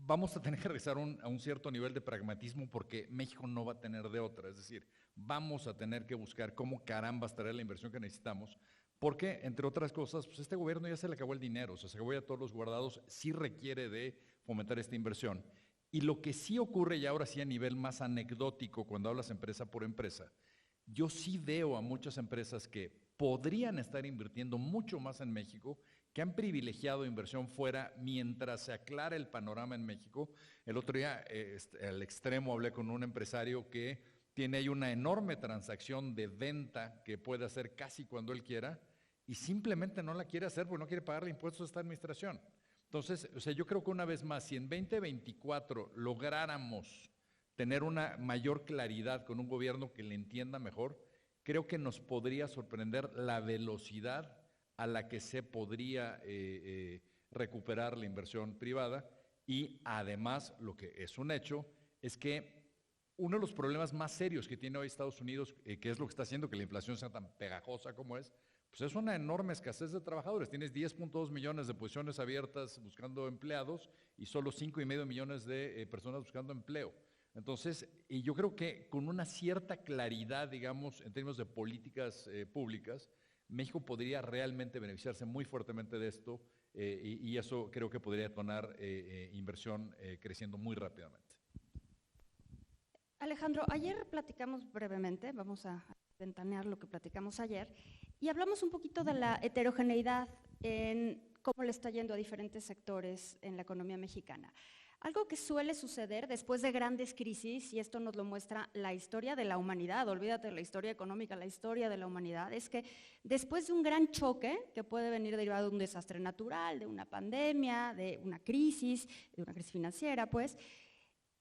vamos a tener que regresar a un cierto nivel de pragmatismo porque México no va a tener de otra. Es decir, vamos a tener que buscar cómo carambas traer la inversión que necesitamos, porque, entre otras cosas, pues este gobierno ya se le acabó el dinero, o sea, se acabó ya todos los guardados, sí requiere de fomentar esta inversión. Y lo que sí ocurre, y ahora sí a nivel más anecdótico, cuando hablas empresa por empresa, yo sí veo a muchas empresas que podrían estar invirtiendo mucho más en México, que han privilegiado inversión fuera mientras se aclara el panorama en México. El otro día, al extremo, hablé con un empresario que tiene ahí una enorme transacción de venta que puede hacer casi cuando él quiera y simplemente no la quiere hacer porque no quiere pagarle impuestos a esta administración. Entonces, o sea, yo creo que una vez más, si en 2024 lográramos tener una mayor claridad con un gobierno que le entienda mejor, creo que nos podría sorprender la velocidad a la que se podría recuperar la inversión privada y además lo que es un hecho es que uno de los problemas más serios que tiene hoy Estados Unidos, que es lo que está haciendo que la inflación sea tan pegajosa como es, pues es una enorme escasez de trabajadores. Tienes 10.2 millones de posiciones abiertas buscando empleados y solo 5.5 millones de personas buscando empleo. Entonces, y yo creo que con una cierta claridad, digamos, en términos de políticas públicas, México podría realmente beneficiarse muy fuertemente de esto y eso creo que podría detonar inversión creciendo muy rápidamente. Alejandro, ayer platicamos brevemente, vamos a ventanear lo que platicamos ayer, y hablamos un poquito de la heterogeneidad en cómo le está yendo a diferentes sectores en la economía mexicana. Algo que suele suceder después de grandes crisis, y esto nos lo muestra la historia de la humanidad, olvídate de la historia económica, la historia de la humanidad, es que después de un gran choque, que puede venir derivado de un desastre natural, de una pandemia, de una crisis financiera, pues,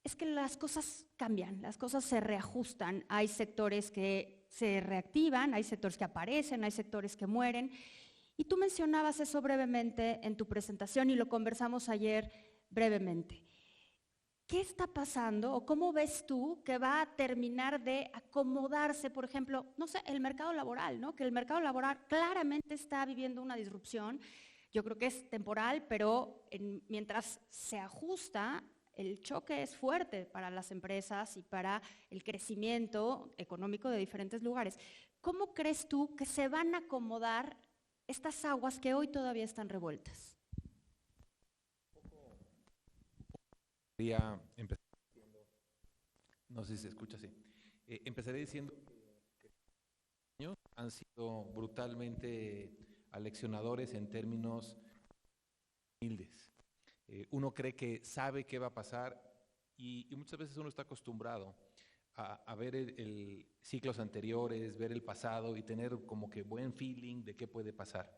es que las cosas cambian, las cosas se reajustan, hay sectores que se reactivan, hay sectores que aparecen, hay sectores que mueren, y tú mencionabas eso brevemente en tu presentación y lo conversamos ayer brevemente. ¿Qué está pasando o cómo ves tú que va a terminar de acomodarse, por ejemplo, no sé, el mercado laboral, ¿no? Que el mercado laboral claramente está viviendo una disrupción, yo creo que es temporal, pero mientras se ajusta, el choque es fuerte para las empresas y para el crecimiento económico de diferentes lugares. ¿Cómo crees tú que se van a acomodar estas aguas que hoy todavía están revueltas? Quería empezar diciendo, no sé si se escucha así, empezaré diciendo que los años han sido brutalmente aleccionadores en términos humildes. Uno cree que sabe qué va a pasar y muchas veces uno está acostumbrado a ver ciclos anteriores, ver el pasado y tener como que buen feeling de qué puede pasar.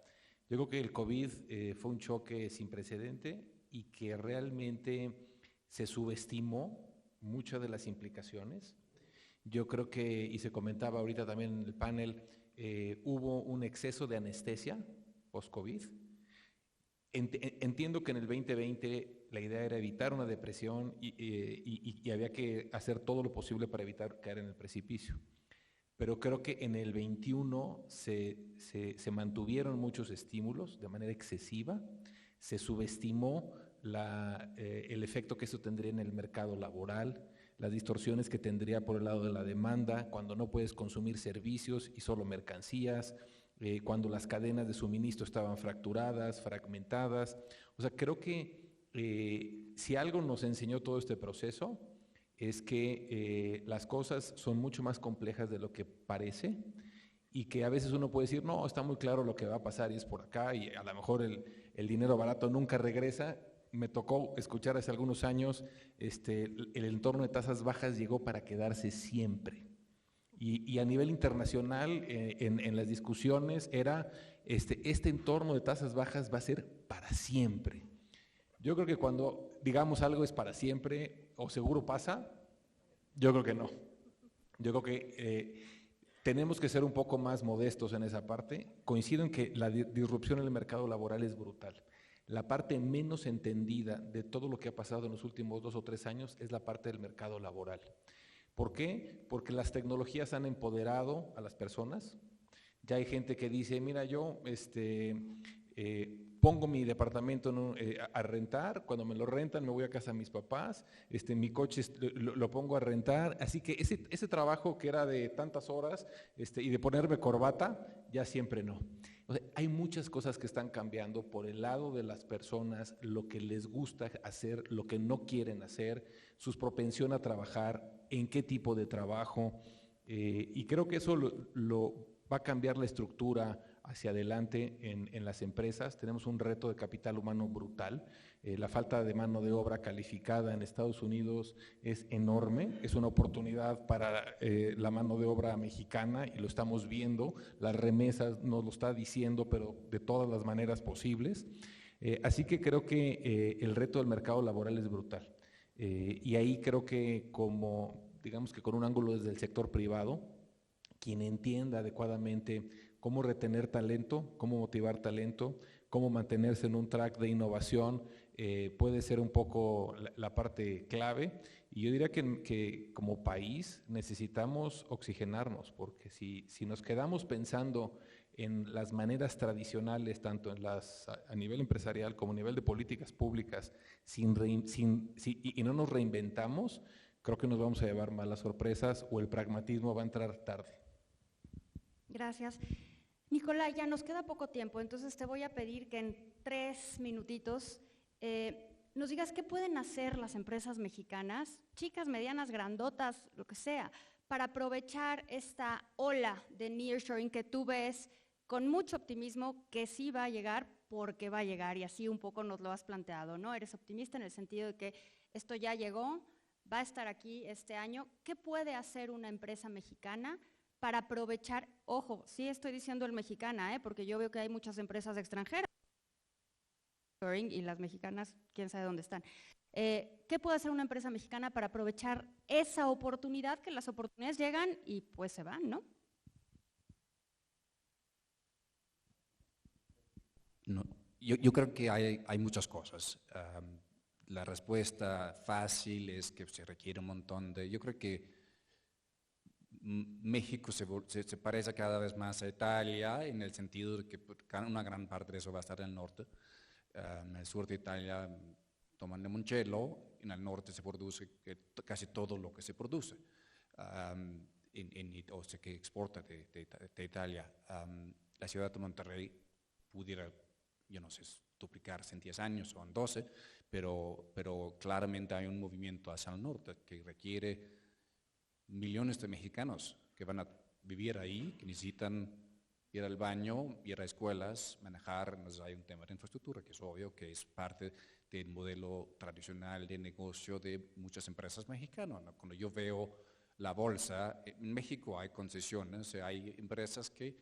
Yo creo que el COVID fue un choque sin precedente y que realmente se subestimó muchas de las implicaciones. Yo creo que, y se comentaba ahorita también en el panel, hubo un exceso de anestesia post-COVID. Entiendo que en el 2020 la idea era evitar una depresión y había que hacer todo lo posible para evitar caer en el precipicio. Pero creo que en el 21 se mantuvieron muchos estímulos de manera excesiva, se subestimó el efecto que eso tendría en el mercado laboral, las distorsiones que tendría por el lado de la demanda, cuando no puedes consumir servicios y solo mercancías, cuando las cadenas de suministro estaban fracturadas, fragmentadas. O sea, creo que si algo nos enseñó todo este proceso es que las cosas son mucho más complejas de lo que parece y que a veces uno puede decir, no, está muy claro lo que va a pasar y es por acá y a lo mejor el dinero barato nunca regresa. Me tocó escuchar hace algunos años, el entorno de tasas bajas llegó para quedarse siempre. Y a nivel internacional, en las discusiones, era este entorno de tasas bajas va a ser para siempre. Yo creo que cuando digamos algo es para siempre, o seguro pasa, yo creo que no. Yo creo que tenemos que ser un poco más modestos en esa parte. Coincido en que la disrupción en el mercado laboral es brutal. La parte menos entendida de todo lo que ha pasado en los últimos 2 o 3 años es la parte del mercado laboral. ¿Por qué? Porque las tecnologías han empoderado a las personas. Ya hay gente que dice, mira, yo pongo mi departamento a rentar, cuando me lo rentan me voy a casa de mis papás, mi coche lo pongo a rentar, así que ese trabajo que era de tantas horas y de ponerme corbata, ya siempre no. O sea, hay muchas cosas que están cambiando por el lado de las personas, lo que les gusta hacer, lo que no quieren hacer, su propensión a trabajar, en qué tipo de trabajo, y creo que eso va a cambiar la estructura hacia adelante en las empresas. Tenemos un reto de capital humano brutal. La falta de mano de obra calificada en Estados Unidos es enorme, es una oportunidad para la mano de obra mexicana y lo estamos viendo. Las remesas nos lo está diciendo, pero de todas las maneras posibles. Así que creo que el reto del mercado laboral es brutal. Y ahí creo que digamos que con un ángulo desde el sector privado, quien entienda adecuadamente cómo retener talento, cómo motivar talento, cómo mantenerse en un track de innovación, puede ser un poco la parte clave. Y yo diría que como país necesitamos oxigenarnos, porque si nos quedamos pensando en las maneras tradicionales, tanto a nivel empresarial como a nivel de políticas públicas, y no nos reinventamos, creo que nos vamos a llevar malas sorpresas o el pragmatismo va a entrar tarde. Gracias. Nicolás, ya nos queda poco tiempo, entonces te voy a pedir que en 3 minutitos nos digas qué pueden hacer las empresas mexicanas, chicas, medianas, grandotas, lo que sea, para aprovechar esta ola de nearshoring que tú ves con mucho optimismo que sí va a llegar porque va a llegar, y así un poco nos lo has planteado, ¿no? Eres optimista en el sentido de que esto ya llegó, va a estar aquí este año. ¿Qué puede hacer una empresa mexicana para aprovechar? Ojo, sí estoy diciendo el mexicana, porque yo veo que hay muchas empresas extranjeras y las mexicanas, quién sabe dónde están. ¿Qué puede hacer una empresa mexicana para aprovechar esa oportunidad? Que las oportunidades llegan y pues se van, ¿no? No, yo creo que hay muchas cosas. La respuesta fácil es que se requiere un montón de... Yo creo que México se parece cada vez más a Italia en el sentido de que una gran parte de eso va a estar en el norte. En el sur de Italia toman limoncello, en el norte se produce casi todo lo que se produce, o sea, que exporta de Italia. La ciudad de Monterrey pudiera, yo no sé, duplicarse en 10 años o en 12, pero claramente hay un movimiento hacia el norte que requiere millones de mexicanos que van a vivir ahí, que necesitan ir al baño, ir a escuelas, manejar. Entonces hay un tema de infraestructura que es obvio que es parte del modelo tradicional de negocio de muchas empresas mexicanas, ¿no? Cuando yo veo la bolsa, en México hay concesiones, hay empresas que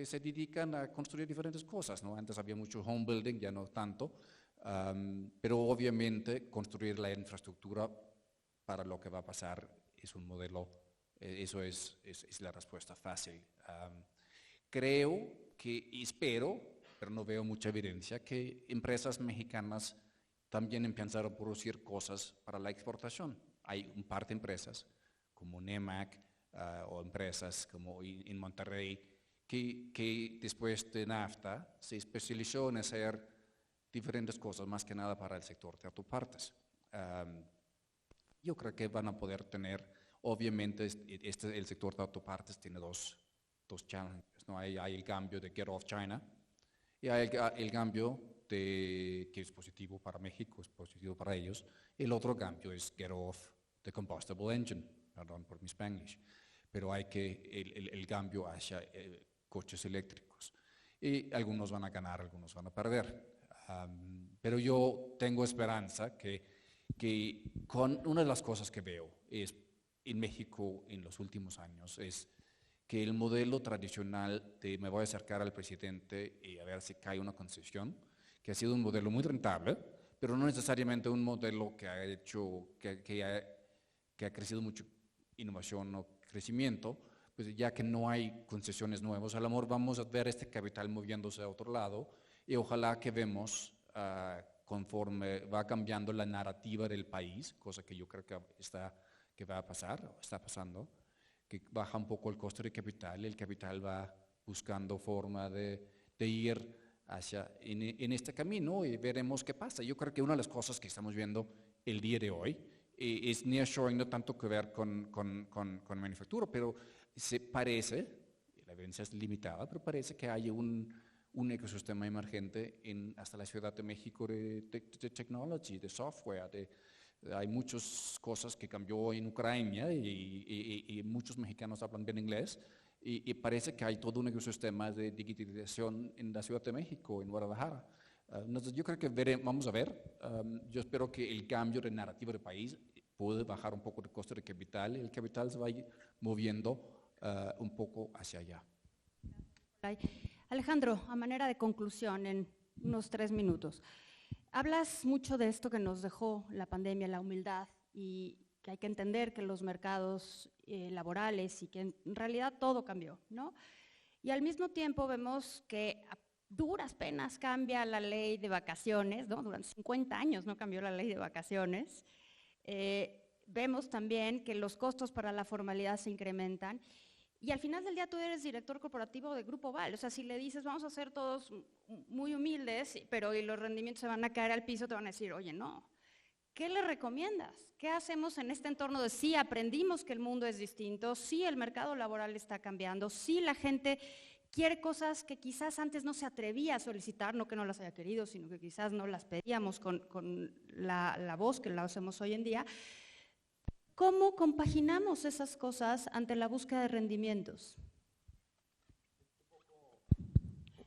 se dedican a construir diferentes cosas, ¿no? Antes había mucho home building, ya no tanto, pero obviamente construir la infraestructura para lo que va a pasar es un modelo, eso es la respuesta fácil. Creo que, y espero, pero no veo mucha evidencia, que empresas mexicanas también empiezan a producir cosas para la exportación. Hay un par de empresas, como Nemac, o empresas como en Monterrey, que después de NAFTA se especializó en hacer diferentes cosas, más que nada para el sector de autopartes. Yo creo que van a poder tener, obviamente, el sector de autopartes tiene dos challenges, ¿no? Hay el cambio de Get Off China y hay el cambio que es positivo para México, es positivo para ellos. El otro cambio es Get Off the Combustible Engine, perdón por mi Spanglish, pero hay que el cambio hacia coches eléctricos. Y algunos van a ganar, algunos van a perder. Pero yo tengo esperanza que con una de las cosas que veo es en México en los últimos años es que el modelo tradicional de me voy a acercar al presidente y a ver si cae una concesión, que ha sido un modelo muy rentable, pero no necesariamente un modelo que ha hecho, que ha crecido mucho innovación o crecimiento, pues ya que no hay concesiones nuevas, a lo mejor vamos a ver este capital moviéndose a otro lado y ojalá que vemos conforme va cambiando la narrativa del país, cosa que yo creo que va a pasar, o está pasando, que baja un poco el costo de capital, el capital va buscando forma de ir en este camino y veremos qué pasa. Yo creo que una de las cosas que estamos viendo el día de hoy es nearshoring, no tanto que ver con manufactura, pero se parece, la evidencia es limitada, pero parece que hay un ecosistema emergente hasta la Ciudad de México de technology, de software, hay muchas cosas que cambió en Ucrania y muchos mexicanos hablan bien inglés y parece que hay todo un ecosistema de digitalización en la Ciudad de México, en Guadalajara. Entonces yo creo que vamos a ver, yo espero que el cambio de narrativa del país puede bajar un poco el costo de capital y el capital se va a ir moviendo un poco hacia allá. Alejandro, a manera de conclusión, en unos 3 minutos, hablas mucho de esto que nos dejó la pandemia, la humildad, y que hay que entender que los mercados laborales y que en realidad todo cambió, ¿no? Y al mismo tiempo vemos que a duras penas cambia la ley de vacaciones, ¿no? Durante 50 años no cambió la ley de vacaciones. Vemos también que los costos para la formalidad se incrementan. Y al final del día tú eres director corporativo de Grupo Val, o sea, si le dices vamos a ser todos muy humildes, pero y los rendimientos se van a caer al piso, te van a decir, oye, no, ¿qué le recomiendas? ¿Qué hacemos en este entorno de sí aprendimos que el mundo es distinto, sí el mercado laboral está cambiando, sí la gente quiere cosas que quizás antes no se atrevía a solicitar, no que no las haya querido, sino que quizás no las pedíamos con la voz que la hacemos hoy en día? ¿Cómo compaginamos esas cosas ante la búsqueda de rendimientos?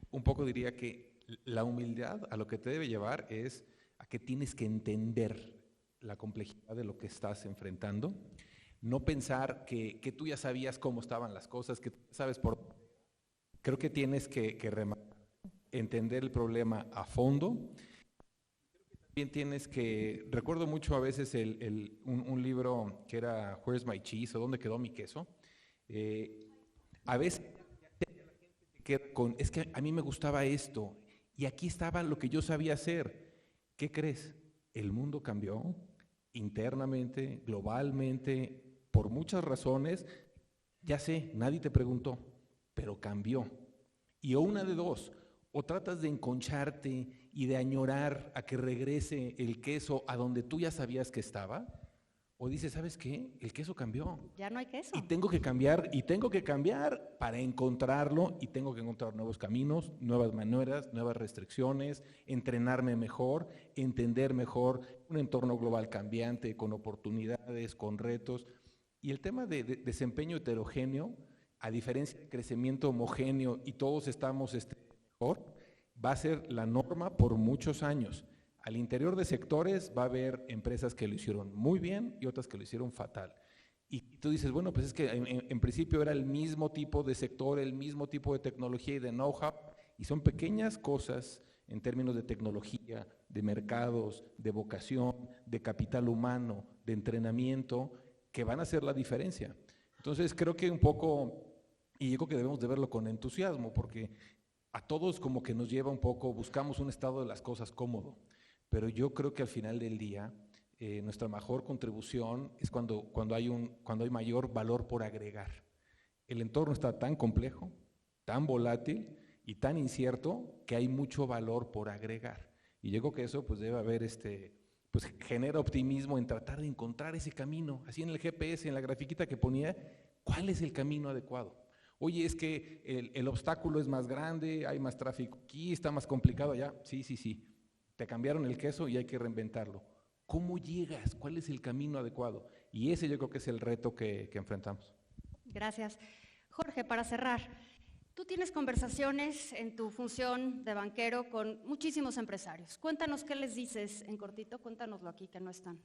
Un poco diría que la humildad a lo que te debe llevar es a que tienes que entender la complejidad de lo que estás enfrentando, no pensar que tú ya sabías cómo estaban las cosas, que tú sabes por... Creo que tienes que entender el problema a fondo. También tienes que... Recuerdo mucho a veces un libro que era Where's My Cheese? O ¿Dónde quedó mi queso? A veces es que a mí me gustaba esto y aquí estaba lo que yo sabía hacer. ¿Qué crees? El mundo cambió internamente, globalmente, por muchas razones. Ya sé, nadie te preguntó, pero cambió. Y o una de dos, o tratas de enconcharte y de añorar a que regrese el queso a donde tú ya sabías que estaba, o dices, ¿sabes qué? El queso cambió. Ya no hay queso. Y tengo que cambiar para encontrarlo, y tengo que encontrar nuevos caminos, nuevas maneras, nuevas restricciones, entrenarme mejor, entender mejor un entorno global cambiante, con oportunidades, con retos. Y el tema de desempeño heterogéneo, a diferencia de crecimiento homogéneo y todos estamos mejor, va a ser la norma por muchos años. Al interior de sectores va a haber empresas que lo hicieron muy bien y otras que lo hicieron fatal. Y tú dices, bueno, pues es que en principio era el mismo tipo de sector, el mismo tipo de tecnología y de know-how, y son pequeñas cosas en términos de tecnología, de mercados, de vocación, de capital humano, de entrenamiento, que van a hacer la diferencia. Entonces creo que un poco, y yo creo que debemos de verlo con entusiasmo, porque a todos como que nos lleva un poco, buscamos un estado de las cosas cómodo. Pero yo creo que al final del día nuestra mejor contribución es cuando hay mayor valor por agregar. El entorno está tan complejo, tan volátil y tan incierto que hay mucho valor por agregar. Y yo creo que eso pues debe haber, pues genera optimismo en tratar de encontrar ese camino. Así en el GPS, en la grafiquita que ponía, ¿cuál es el camino adecuado? Oye, es que el obstáculo es más grande, hay más tráfico aquí, está más complicado allá. Sí. Te cambiaron el queso y hay que reinventarlo. ¿Cómo llegas? ¿Cuál es el camino adecuado? Y ese yo creo que es el reto que enfrentamos. Gracias. Jorge, para cerrar, tú tienes conversaciones en tu función de banquero con muchísimos empresarios. Cuéntanos qué les dices en cortito, cuéntanoslo aquí que no están.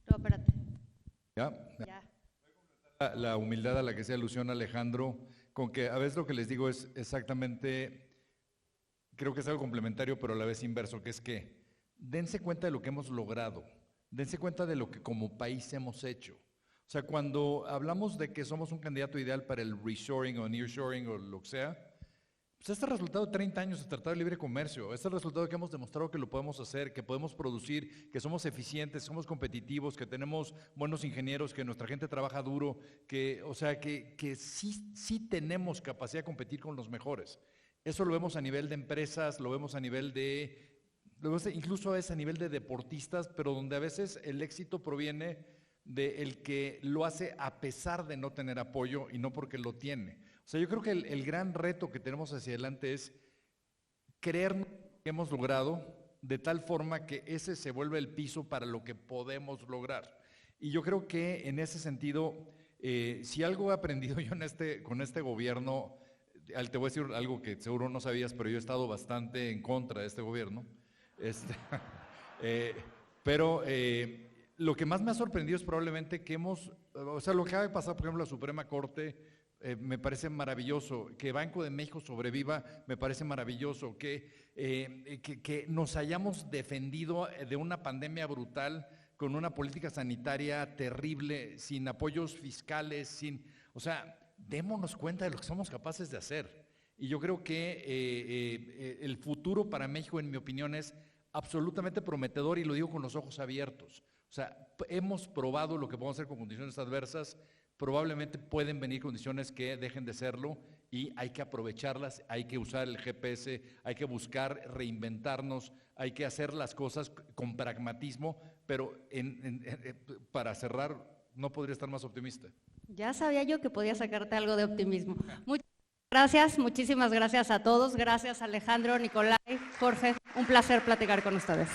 No, espérate. Ya. La humildad a la que se alusiona Alejandro, con que a veces lo que les digo es exactamente, creo que es algo complementario, pero a la vez inverso, que es que dense cuenta de lo que hemos logrado, dense cuenta de lo que como país hemos hecho. O sea, cuando hablamos de que somos un candidato ideal para el reshoring o nearshoring o lo que sea, pues este es el resultado de 30 años de Tratado de Libre Comercio, este es el resultado de que hemos demostrado que lo podemos hacer, que podemos producir, que somos eficientes, somos competitivos, que tenemos buenos ingenieros, que nuestra gente trabaja duro, que sí tenemos capacidad de competir con los mejores. Eso lo vemos a nivel de empresas, lo vemos a nivel incluso a nivel de deportistas, pero donde a veces el éxito proviene del que lo hace a pesar de no tener apoyo y no porque lo tiene. O sea, yo creo que el gran reto que tenemos hacia adelante es creer que hemos logrado de tal forma que ese se vuelve el piso para lo que podemos lograr. Y yo creo que en ese sentido, si algo he aprendido yo con este gobierno, te voy a decir algo que seguro no sabías, pero yo he estado bastante en contra de este gobierno. Pero lo que más me ha sorprendido es probablemente que lo que acaba de pasar, por ejemplo, la Suprema Corte, me parece maravilloso, que Banco de México sobreviva, me parece maravilloso, que nos hayamos defendido de una pandemia brutal con una política sanitaria terrible, sin apoyos fiscales, démonos cuenta de lo que somos capaces de hacer. Y yo creo que el futuro para México, en mi opinión, es absolutamente prometedor y lo digo con los ojos abiertos. O sea, hemos probado lo que podemos hacer con condiciones adversas. Probablemente pueden venir condiciones que dejen de serlo y hay que aprovecharlas, hay que usar el GPS, hay que buscar reinventarnos, hay que hacer las cosas con pragmatismo, pero para cerrar, no podría estar más optimista. Ya sabía yo que podía sacarte algo de optimismo. Muchas Gracias, muchísimas gracias a todos. Gracias Alejandro, Nicolai, Jorge. Un placer platicar con ustedes.